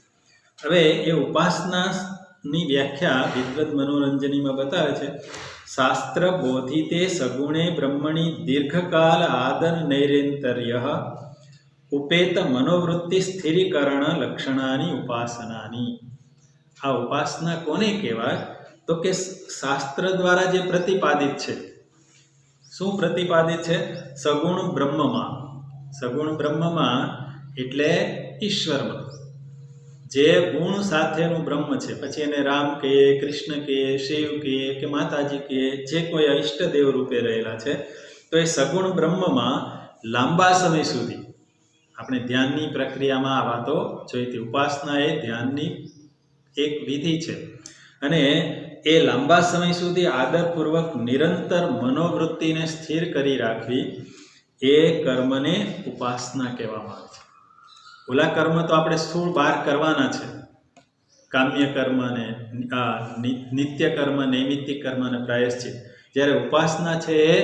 હવે એ ઉપાસનાની વ્યાખ્યા વિદ્વદ મનોરંજનીમાં બતાવે છે. શાસ્ત્ર બોધિતે સગુણે બ્રહ્મણી દીર્ઘકાલ આદન નૈરેંતર્ય ઉપેત મનોવૃત્તિ સ્થિરીકરણ લક્ષણાની ઉપાસનાની. આ ઉપાસના કોને કહેવાય? તો કે શાસ્ત્ર દ્વારા જે પ્રતિપાદિત છે. શું પ્રતિપાદિત છે? સગુણ બ્રહ્મમાં. સગુણ બ્રહ્મમાં એટલે ઈશ્વરમાં જે ગુણ સાથેનું બ્રહ્મ છે. પછી એને રામ કહીએ, કૃષ્ણ કહીએ, શિવ કહીએ કે માતાજી કહીએ, જે કોઈ ઈષ્ટદેવ રૂપે રહેલા છે. તો એ સગુણ બ્રહ્મમાં લાંબા સમય સુધી આપણે ધ્યાનની પ્રક્રિયામાં આ વાતો જોઈ હતી. ઉપાસના એ ધ્યાનની એક વિધિ છે. અને એ લાંબા સમય સુધી આદરપૂર્વક નિરંતર મનોવૃત્તિને સ્થિર કરી રાખવી, એ કર્મને ઉપાસના કહેવામાં આવે છે. ઓલા કર્મ તો આપણે સ્થૂળ બહાર કરવાના છે, કામ્ય કર્મ ને નિત્ય કર્મ, નૈમિત્તિક કર્મ અને પ્રાયશ્ચિત. જ્યારે ઉપાસના છે એ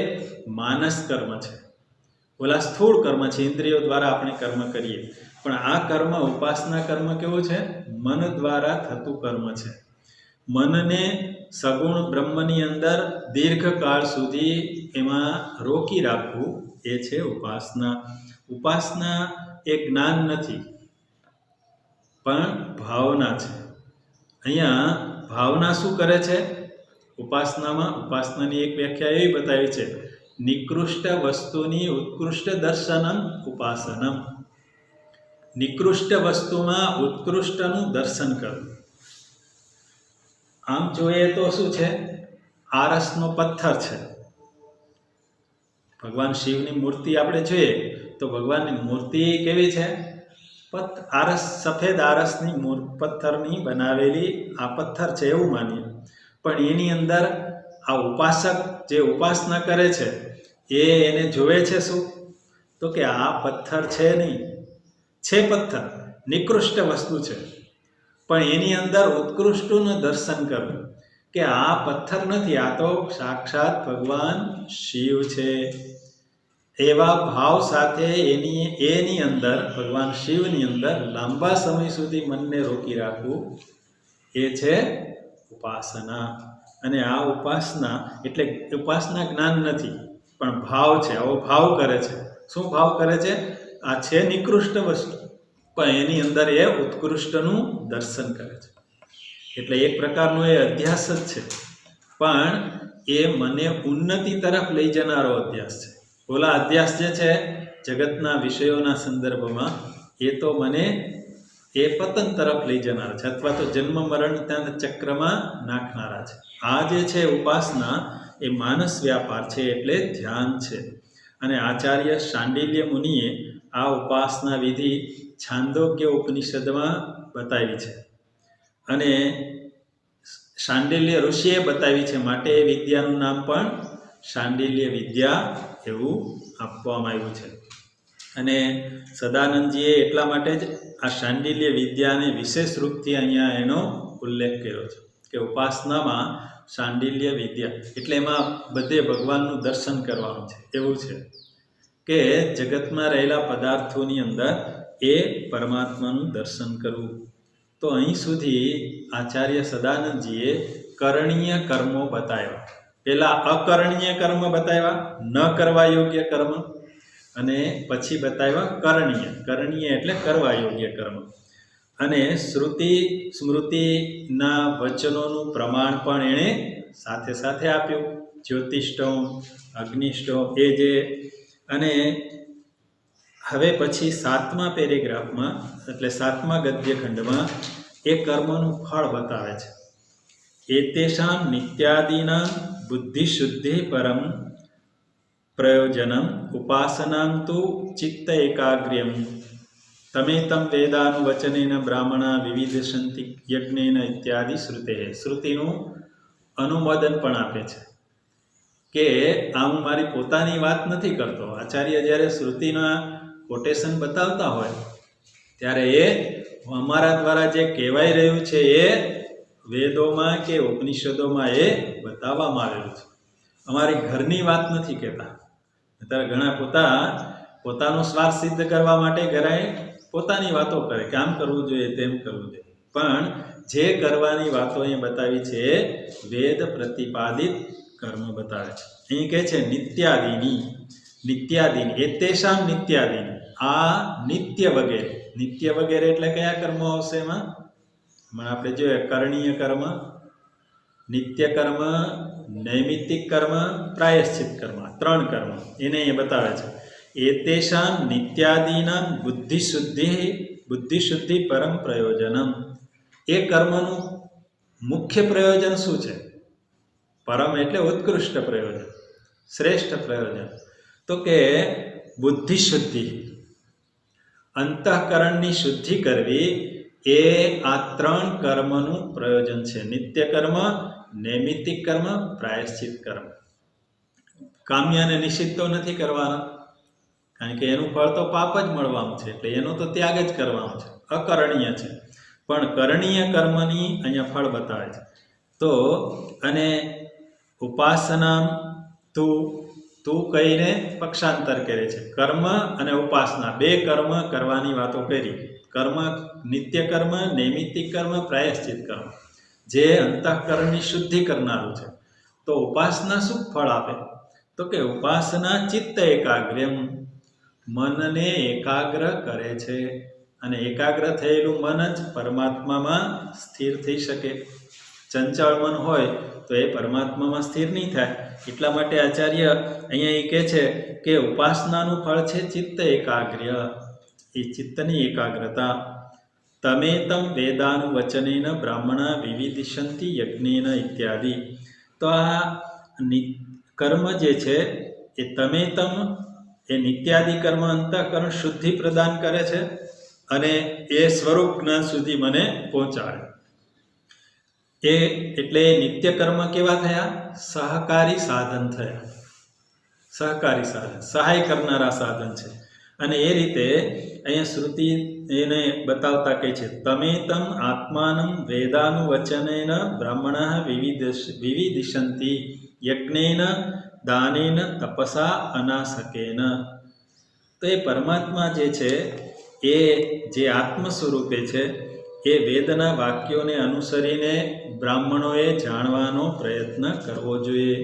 માનસ કર્મ છે. ઓલા સ્થૂળ કર્મ છે, ઇન્દ્રિયો દ્વારા આપણે કર્મ કરીએ. પણ આ કર્મ, ઉપાસના કર્મ કેવું છે? મન દ્વારા થતું કર્મ છે. મનને સગુણ બ્રહ્મની અંદર દીર્ઘકાળ સુધી એમાં રોકી રાખવું, એ છે ઉપાસના. ઉપાસના એ જ્ઞાન નથી, પણ ભાવના છે. અહીંયા ભાવના શું કરે છે? ઉપાસનાની એક વ્યાખ્યા એવી બતાવી છે: નિકૃષ્ટ વસ્તુની ઉત્કૃષ્ટ દર્શનમ ઉપાસનમ. નિકૃષ્ટ વસ્તુમાં ઉત્કૃષ્ટનું દર્શન કરવું. આમ જોઈએ તો શું છે? આરસનો પથ્થર છે. ભગવાન શિવની મૂર્તિ આપણે જોઈએ તો ભગવાનની મૂર્તિ કેવી છે? આરસ, સફેદ આરસની પથ્થરની બનાવેલી આ પથ્થર છે એવું માનીએ. પણ એની અંદર આ ઉપાસક જે ઉપાસના કરે છે એને જોવે છે શું? તો કે આ પથ્થર છે નહીં, છે પથ્થર, નિકૃષ્ટ વસ્તુ છે, પણ એની અંદર ઉત્કૃષ્ટનું દર્શન કરવું કે આ પથ્થર નથી, આ તો સાક્ષાત ભગવાન શિવ છે. એવા ભાવ સાથે એની અંદર, ભગવાન શિવની અંદર લાંબા સમય સુધી મનને રોકી રાખવું એ છે ઉપાસના. અને આ ઉપાસના એટલે ઉપાસના જ્ઞાન નથી પણ ભાવ છે. આવો ભાવ કરે છે. શું ભાવ કરે છે? આ છે નિકૃષ્ટ વસ્તુ પણ એની અંદર એ ઉત્કૃષ્ટનું દર્શન કરે છે. એટલે એક પ્રકારનો એ અધ્યાસ જ છે, પણ એ મને ઉન્નતિ તરફ લઈ જનારો અધ્યાસ છે. ઓલા અધ્યાસ જે છે જગતના વિષયોના સંદર્ભમાં, એ તો મને એ પતન તરફ લઈ જનાર છે અથવા તો જન્મ મરણ ચક્રમાં નાખનારા છે. આ જે છે ઉપાસના એ માનસ વ્યાપાર છે, એટલે ધ્યાન છે. અને આચાર્ય શાંડિલ્ય મુનિએ આ ઉપાસના વિધિ છાંદોગ્ય ઉપનિષદમાં બતાવી છે અને શાંડિલ્ય ઋષિએ બતાવી છે. માટે એ વિદ્યાનું નામ પણ શાંડિલ્ય વિદ્યા એવું આપવામાં આવ્યું છે. અને સદાનંદજીએ એટલા માટે જ આ શાંડિલ્ય વિદ્યાને વિશેષ રૂપથી અહીંયા એનો ઉલ્લેખ કર્યો છે કે ઉપાસનામાં શાંડિલ્ય વિદ્યા એટલે એમાં બધે ભગવાનનું દર્શન કરવાનું છે. એવું છે કે જગતમાં રહેલા પદાર્થોની અંદર એ પરમાત્માનું દર્શન કરવું. તો અહીં સુધી આચાર્ય સદાનંદજીએ કરણીય કર્મો બતાવ્યા. પહેલા અકરણીય કર્મ બતાવ્યા, ન કરવા યોગ્ય કર્મ, અને પછી બતાવ્યા કરણીય. કરણીય એટલે કરવા યોગ્ય કર્મ. અને શ્રુતિ સ્મૃતિના વચનોનું પ્રમાણ પણ એણે સાથે સાથે આપ્યું. જ્યોતિષ્ટોમ, અગ્નિષ્ટોમ એ જે. અને હવે પછી 7મા પેરેગ્રાફમાં એટલે 7મા ગદ્યખંડમાં એ કર્મનું ફળ બતાવે છે. એતેષાં નિત્યાદીનાં બુદ્ધિશુદ્ધિ પરમ પ્રયોજનમ ઉપાસનાં તુ ચિત્ત એકાગ્ર્યમ તમેતમ વેદાનુવચનેન બ્રાહ્મણા વિવિધસંતિ યજ્ઞેન ઇત્યાદિ શ્રુતે. શ્રુતિનું અનુમોદન પણ આપે છે કે આ હું મારી પોતાની વાત નથી કરતો. આચાર્ય જ્યારે શ્રુતિના કોટેશન બતાવતા હોય ત્યારે એ અમારા દ્વારા જે કહેવાઈ રહ્યું છે એ વેદોમાં કે ઉપનિષદોમાં એ બતાવવામાં આવેલું છે. અમારી ઘરની વાત નથી કહેતા. અત્યારે ઘણા પોતાનો સ્વાર્થ સિદ્ધ કરવા માટે ઘરે પોતાની વાતો કરે કે આમ કરવું જોઈએ, તેમ કરવું જોઈએ. પણ જે કરવાની વાતો અહીંયા બતાવી છે એ વેદ પ્રતિપાદિત કર્મ બતાવે છે. અહીં કહે છે નિત્યાદિની એતેષાં નિત્યાદિની. આ નિત્ય વગેરે. નિત્ય વગેરે એટલે કયા કર્મો આવશે એમાં? હમણાં આપણે જોઈએ કરણીય કર્મ, નિત્ય કર્મ, નૈમિત્તિક કર્મ, પ્રાયશ્ચિત કર્મ. 3 કર્મ એને એ બતાવે છે. એતેષાં નિત્યાદિનાં બુદ્ધિશુદ્ધિ પરમ પ્રયોજનમ. એ કર્મનું મુખ્ય પ્રયોજન શું છે? પરમ એટલે ઉત્કૃષ્ટ પ્રયોજન, શ્રેષ્ઠ પ્રયોજન. તો કે બુદ્ધિશુદ્ધિ, અંતઃકરણની શુદ્ધિ કરવી એ આ 3 કર્મનું પ્રયોજન છે. નિત્ય કર્મ, નૈમિત્તિક કર્મ, પ્રાયશ્ચિત કર્મ. કામ્ય અને નિષિદ્ધ તો નથી કરવાના, કારણ કે એનું ફળ તો પાપ જ મળવાનું છે, એટલે એનો તો ત્યાગ જ કરવાનો છે, અકરણીય છે. પણ કરણીય કર્મની અહીંયા ફળ બતાવે છે. તો અને ઉપાસના તું કહીને પક્ષાંતર કરે છે. કર્મ અને ઉપાસના 2 કર્મ કરવાની વાતો કરી. કર્મ નિત્ય કર્મ, નૈમિત્તિક કર્મ, પ્રાયશ્ચિત કર્મ જે અંતઃકરણની શુદ્ધિ કરનારું છે. તો ઉપાસના શું ફળ આપે? તો કે ઉપાસના ચિત્ત એકાગ્ર્યમ, મનને એકાગ્ર કરે છે. અને એકાગ્ર થયેલું મન જ પરમાત્મામાં સ્થિર થઈ શકે. ચંચળ મન હોય તો એ પરમાત્મામાં સ્થિર નહીં થાય. એટલા માટે આચાર્ય અહીંયા એ કહે છે કે ઉપાસનાનું ફળ છે ચિત્ત એકાગ્ર્ય, એ ચિત્તની એકાગ્રતા. તમે તમ વેદાનુવચનેન બ્રાહ્મણા વિવિધિશંતિ યજ્ઞેન ઇત્યાદિ. તો આ કર્મ જે છે એ તમે તમ એ નિત્યાદિ કર્મ અંતઃકરણ શુદ્ધિ પ્રદાન કરે છે અને એ સ્વરૂપ જ્ઞાન સુધી મને પહોંચાડે. એ એટલે નિત્ય કર્મ કેવા થયા? સહકારી સાધન થયા. સહકારી સાધન, સહાય કરનારા સાધન છે. અને એ રીતે અહીંયા શ્રુતિ એને બતાવતા કહે છે તમે તમ આત્માનં વેદાનુવચનેન બ્રાહ્મણા વિવિધિશંતિ યજ્ઞેન દાનેન તપસા અનાસકેન. તો એ પરમાત્મા જે છે એ જે આત્મ સ્વરૂપે છે એ વેદના વાક્યોને અનુસરીને બ્રાહ્મણોએ જાણવાનો પ્રયત્ન કરવો જોઈએ,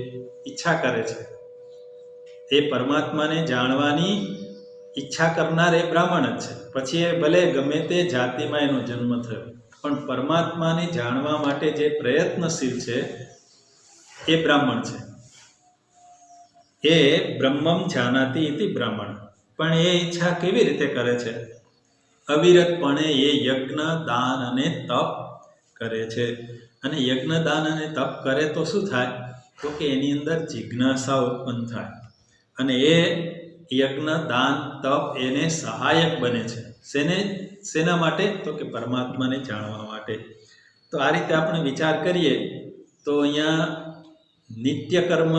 ઈચ્છા કરે છે. એ પરમાત્માને જાણવાની ઈચ્છા કરનાર એ બ્રાહ્મણ જ છે. પછી એ ભલે ગમે તે જાતિમાં એનો જન્મ થયો, પણ પરમાત્માને જાણવા માટે જે પ્રયત્નશીલ છે એ બ્રાહ્મણ છે. એ બ્રહ્મમ જાનાતિ ઇતિ બ્રાહ્મણ. પણ એ ઈચ્છા કેવી રીતે કરે છે? અવિરતપણે એ યજ્ઞ દાન અને તપ કરે છે. અને યજ્ઞ દાન અને તપ કરે તો શું થાય? તો કે એની અંદર જિજ્ઞાસા ઉત્પન્ન થાય અને એ યજ્ઞ દાન તપ એને સહાયક બને છે. શેના માટે? તો કે પરમાત્માને જાણવા માટે. તો આ રીતે આપણે વિચાર કરીએ તો અહીંયા નિત્ય કર્મ,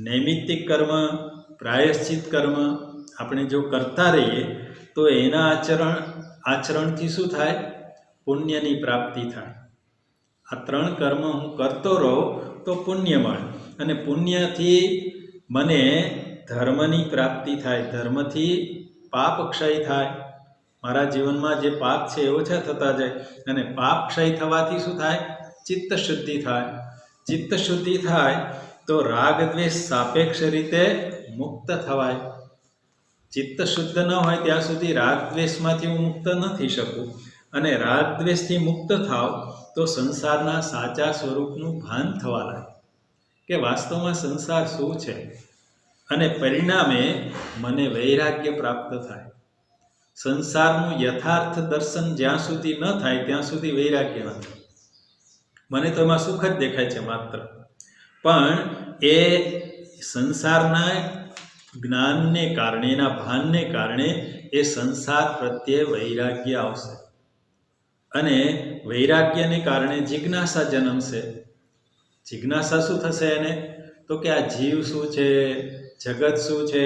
નૈમિત્તિક કર્મ, પ્રાયશ્ચિત કર્મ આપણે જો કરતા રહીએ તો એના આચરણથી શું થાય? પુણ્યની પ્રાપ્તિ થાય. આ 3 કર્મ હું કરતો રહું તો પુણ્ય મળે અને પુણ્યથી મને ધર્મની પ્રાપ્તિ થાય, ધર્મથી પાપ ક્ષય થાય. મારા જીવનમાં જે પાપ છે એ ઓછા થતા જાય અને પાપ ક્ષય થવાથી શું થાય? ચિત્ત શુદ્ધિ થાય. ચિત્ત શુદ્ધિ થાય તો રાગ દ્વેષ સાપેક્ષ રીતે મુક્ત થવાય. ચિત્ત શુદ્ધ ન હોય ત્યાં સુધી રાગ દ્વેષમાંથી હું મુક્ત ન થઈ શકું અને રાગ દ્વેષથી મુક્ત થાવ તો સંસારના સાચા સ્વરૂપનું ભાન થવા લાગે કે વાસ્તવમાં સંસાર શું છે. અને પરિણામે મને વૈરાગ્ય પ્રાપ્ત થાય. સંસારનું યથાર્થ દર્શન જ્યાં સુધી ન થાય ત્યાં સુધી વૈરાગ્ય ન થાય. મને તો એમાં સુખ જ દેખાય છે માત્ર, પણ એ સંસારના જ્ઞાનને કારણે, એના ભાનને કારણે એ સંસાર પ્રત્યે વૈરાગ્ય આવશે અને વૈરાગ્યને કારણે જિજ્ઞાસા જન્મશે. જિજ્ઞાસા શું થશે એને? તો કે આ જીવ શું છે, જગત શું છે,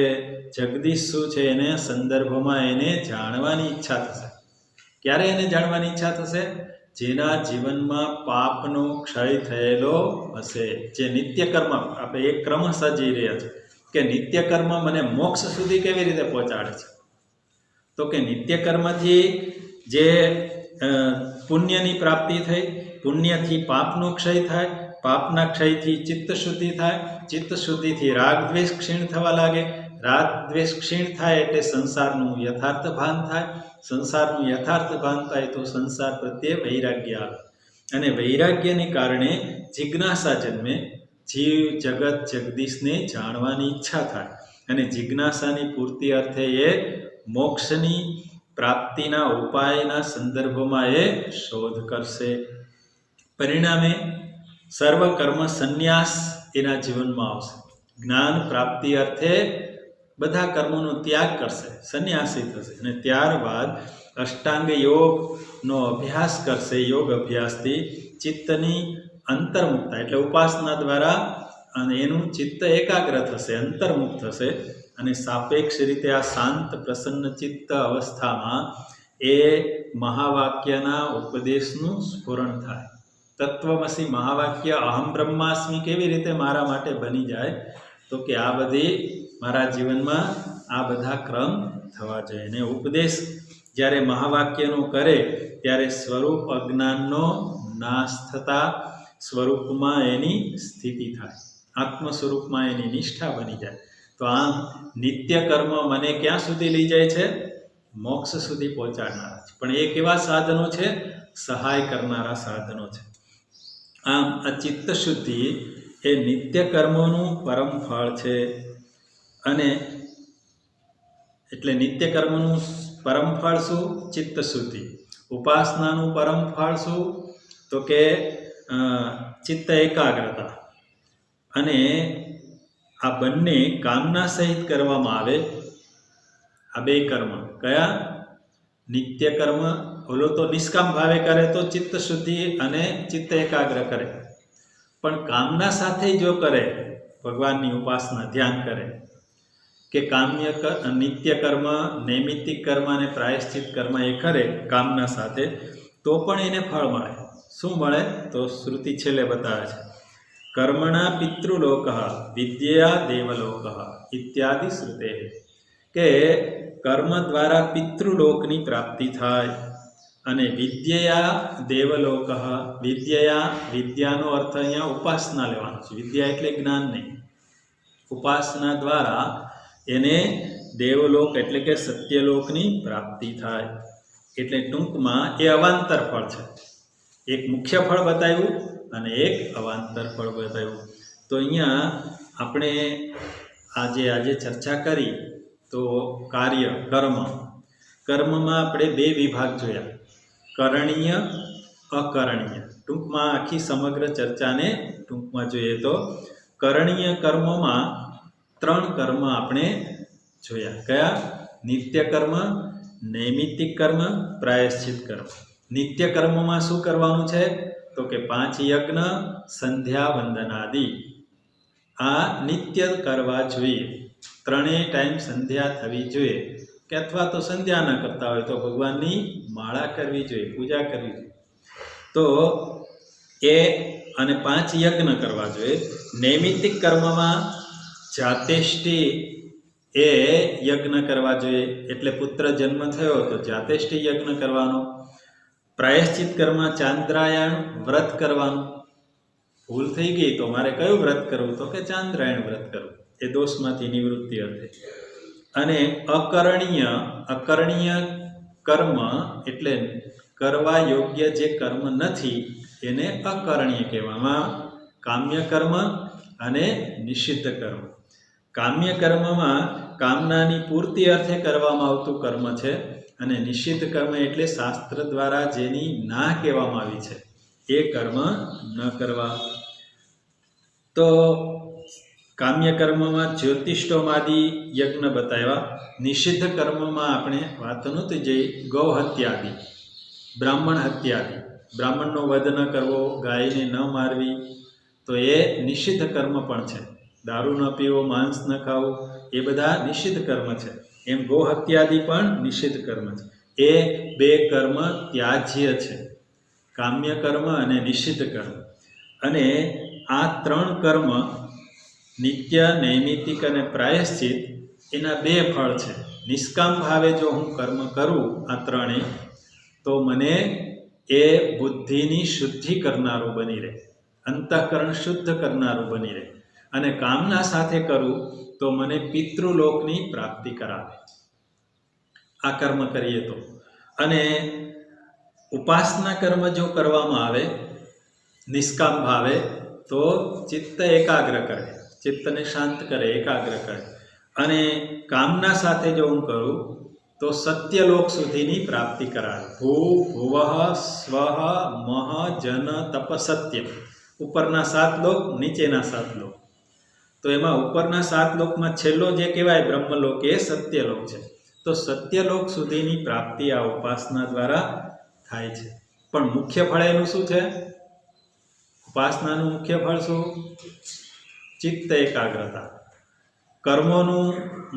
જગદીશ શું છે, એને સંદર્ભમાં એને જાણવાની ઈચ્છા થશે. ક્યારે એને જાણવાની ઈચ્છા થશે? જેના જીવનમાં પાપનો ક્ષય થયેલો હશે. જે નિત્ય કર્મ, આપણે એક ક્રમ સજી રહ્યા છે કે નિત્ય કર્મ મને મોક્ષ સુધી કેવી રીતે પહોંચાડે છે? તો કે નિત્ય કર્મથી જે પુણ્યની પ્રાપ્તિ થઈ, પુણ્યથી પાપનો ક્ષય થાય, પાપના ક્ષયથી ચિત્ત શુદ્ધિ થાય, ચિત્ત શુદ્ધિથી રાગ દ્વેષ ક્ષીણ થવા લાગે, રાગ દ્વેષ ક્ષીણ થાય એટલે સંસારનું યથાર્થ ભાન થાય, સંસારનું યથાર્થ ભાન થાય તો સંસાર પ્રત્યે વૈરાગ્ય આવે અને વૈરાગ્યને કારણે જિજ્ઞાસા જન્મે. જીવ જગત જગદીશને જાણવાની ઈચ્છા થાય અને જિજ્ઞાસાની પૂર્તિ અર્થે એ મોક્ષની પ્રાપ્તિના ઉપાયના સંદર્ભમાં એ શોધ કરશે. પરિણામે સર્વ કર્મ સંન્યાસ એના જીવનમાં આવશે. જ્ઞાન પ્રાપ્તિ અર્થે બધા કર્મોનો ત્યાગ કરશે, સંન્યાસી થશે અને ત્યારબાદ અષ્ટાંગ યોગનો અભ્યાસ કરશે. યોગ અભ્યાસથી ચિત્તની અંતર્મુક્તા એટલે ઉપાસના દ્વારા અને એનું ચિત્ત એકાગ્ર થશે, અંતર્મુક્ત થશે અને સાપેક્ષ રીતે આ શાંત પ્રસન્ન ચિત્ત અવસ્થામાં એ મહાવાક્યના ઉપદેશનું સ્ફુરણ થાય. તત્વમસી મહાવાક્ય અહમ બ્રહ્માસ્મિ કેવી રીતે મારા માટે બની જાય? તો કે આ બધી મારા જીવનમાં આ બધા ક્રમ થવા જોઈએ. અને ઉપદેશ જ્યારે મહાવાક્યનો કરે ત્યારે સ્વરૂપ અજ્ઞાનનો નાશ થતા સ્વરૂપમાં એની સ્થિતિ થાય, આત્મ સ્વરૂપમાં એની નિષ્ઠા બની જાય. તો આમ નિત્ય કર્મ મને ક્યાં સુધી લઈ જાય છે? મોક્ષ સુધી પહોંચાડનારા છે. પણ એ કેવા સાધનો છે? સહાય કરનારા સાધનો છે. આમ આ ચિત્તશુદ્ધિ એ નિત્ય કર્મોનું પરમ ફળ છે. અને એટલે નિત્ય કર્મનું પરમ ફળ શું? ચિત્તશુદ્ધિ. ઉપાસનાનું પરમ ફળ શું? તો કે ચિત્ત એકાગ્રતા. અને આ બંને કામના સહિત કરવામાં આવે. આ બે કર્મ કયા? નિત્ય કર્મ. ઓલો તો નિષ્કામ ભાવે કરે તો ચિત્ત શુદ્ધિ અને ચિત્ત એકાગ્ર કરે. પણ કામના સાથે જો કરે, ભગવાનની ઉપાસના ધ્યાન કરે કે નિત્ય કર્મ, નૈમિત્તિક કર્મ અને પ્રાયશ્ચિત કર્મ એ કરે કામના સાથે, તો પણ એને ફળ મળે. શું મળે? તો શ્રુતિ છેલ્લે બતાવે છે, કર્મણા પિતૃલોક વિદ્યા દેવલોક ઇત્યાદિ શ્રુતે, કે કર્મ દ્વારા પિતૃલોકની પ્રાપ્તિ થાય અને વિદ્યા દેવલોક. વિદ્યાનો અર્થ અહીંયા ઉપાસના લેવાનો છે. વિદ્યા એટલે જ્ઞાન નહીં. ઉપાસના દ્વારા એને દેવલોક એટલે કે સત્યલોકની પ્રાપ્તિ થાય. એટલે ટૂંકમાં એ અવાંતર ફળ છે. એક મુખ્ય ફળ બતાવ્યું અને એક અવાંતર ફળ બતાવ્યું. તો અહીંયા આપણે આજે ચર્ચા કરી તો કાર્ય કર્મમાં આપણે બે વિભાગ જોયા, કરણીય, અકરણીય. ટૂંકમાં આખી સમગ્ર ચર્ચાને ટૂંકમાં જોઈએ તો કરણીય કર્મોમાં 3 કર્મ આપણે જોયા. કયા? નિત્ય કર્મ, નૈમિત્તિક કર્મ, પ્રાયશ્ચિત કર્મ. નિત્ય કર્મમાં શું કરવાનું છે? તો કે 5 યજ્ઞ, સંધ્યા વંદનાદિ આ નિત્ય કરવા જોઈએ. 3 ટાઈમ સંધ્યા થવી જોઈએ, કે અથવા તો સંધ્યા ન કરતા હોય તો ભગવાનની માળા કરવી જોઈએ, પૂજા કરવી જોઈએ. તો એ અને 5 યજ્ઞ કરવા જોઈએ. નૈમિત્તિક કર્મમાં જાતેષ્ટિ એ યજ્ઞ કરવા જોઈએ. એટલે પુત્ર જન્મ થયો તો જાતેષ્ટિ યજ્ઞ કરવાનો. પ્રાયશ્ચિત કર્મ ચાંદ્રાયણ વ્રત કરવાનું. ભૂલ થઈ ગઈ તો મારે કયું વ્રત કરવું? તો કે ચાંદ્રાયણ વ્રત કરવું, એ દોષમાંથી નિવૃત્તિ અર્થે. અને અકરણીય કર્મ એટલે કરવા યોગ્ય જે કર્મ નથી એને અકરણીય કહેવામાં. કામ્ય કર્મ અને નિષિદ્ધ કર્મ. કામ્ય કર્મમાં કામનાની પૂર્તિ અર્થે કરવામાં આવતું કર્મ છે, અને નિષિદ્ધ કર્મ એટલે શાસ્ત્ર દ્વારા જેની ના કહેવામાં આવી છે એ કર્મ ન કરવા. તો કામ્ય કર્મમાં જ્યોતિષ્ઠોમાદિ યજ્ઞ બતાવ્યા. નિષિદ્ધ કર્મમાં આપણે વાત નહોતી જઈ, ગૌ હત્યાદિ, બ્રાહ્મણ હત્યાદિ, બ્રાહ્મણનો વધ ન કરવો, ગાયને ન મારવી, તો એ નિષિદ્ધ કર્મ પણ છે. દારૂ ન પીવો, માંસ ન ખાવું, એ બધા નિષિદ્ધ કર્મ છે. એમ ગૌ હત્યાદિ પણ નિષિદ્ધ કર્મ છે. એ 2 કર્મ ત્યાજ્ય છે, કામ્ય કર્મ અને નિષિદ્ધ કર્મ. અને આ 3 કર્મ નિત્ય, નૈમિત્તિક અને પ્રાયશ્ચિત એના 2 ફળ છે. નિષ્કામ ભાવે જો હું કર્મ કરું આ 3 તો મને એ બુદ્ધિની શુદ્ધિ કરનારું બની રહે, અંતઃકરણ શુદ્ધ કરનારું બની રહે. અને કામના સાથે કરું તો મને પિતૃલોકની પ્રાપ્તિ કરાવે આ કર્મ કરીએ તો. અને ઉપાસના કર્મ જો કરવામાં આવે નિષ્કામ ભાવે તો ચિત્ત એકાગ્ર કરે, ચિત્તને શાંત કરે, એકાગ્ર કરે. અને કામના સાથે જો હું કરું તો સત્યલોક સુધીની પ્રાપ્તિ કરાવે. ભુવઃ સ્વઃ મહ જન તપ સત્ય. ઉપરના 7 લોક, નીચેના 7 લોક. તો એમાં ઉપરના 7 લોકમાં છેલ્લો જે કહેવાય બ્રહ્મલોક એ સત્યલોક છે. તો સત્યલોક સુધીની પ્રાપ્તિ આ ઉપાસના દ્વારા થાય છે. પણ મુખ્ય ફળ એનું શું છે? ઉપાસનાનું મુખ્ય ફળ શું? ચિત્ત એકાગ્રતા. કર્મોનું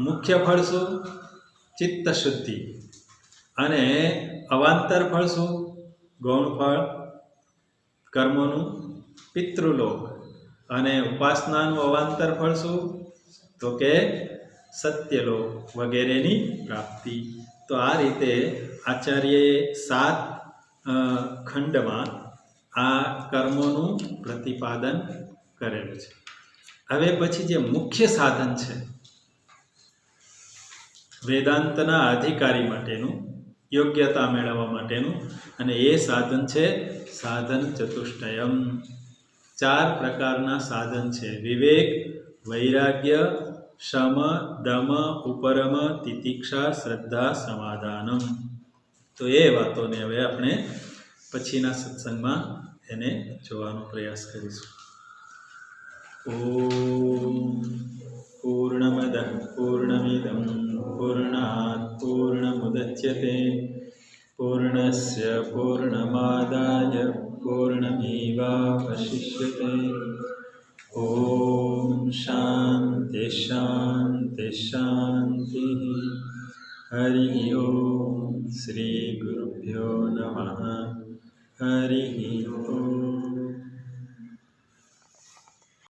મુખ્ય ફળ શું? ચિત્ત શુદ્ધિ. અને અવાંતર ફળ શું? ગૌણ ફળ કર્મોનું પિતૃલોક. અને ઉપાસનાનું અવાંતર ફળ શું? તો કે સત્યલોક વગેરેની પ્રાપ્તિ. તો આ રીતે આચાર્યએ 7 ખંડમાં આ કર્મોનું પ્રતિપાદન કરેલું છે. હવે પછી જે મુખ્ય સાધન છે વેદાંતના અધિકારી માટેનું, યોગ્યતા મેળવવા માટેનું, અને એ સાધન છે સાધન ચતુષ્ટયમ. ચાર પ્રકારના સાધન છે: વિવેક, વૈરાગ્ય, શમ, દમ, ઉપરમ, તિતિક્ષા, શ્રદ્ધા, સમાધાનમ. તો એ વાતોને હવે આપણે પછીના સત્સંગમાં એને જોવાનો પ્રયાસ કરીશું. ઓમ પૂર્ણમદ પૂર્ણમિદં પૂર્ણાત પૂર્ણમુદચ્યતે પૂર્ણસ્ય પૂર્ણમાદાય પૂર્ણમેવાવશિષ્યતે. ઓમ શાંતિ શાંતિ શાંતિ. હરિ ઓમ. શ્રી ગુરુભ્યો નમઃ. હરિ ઓમ.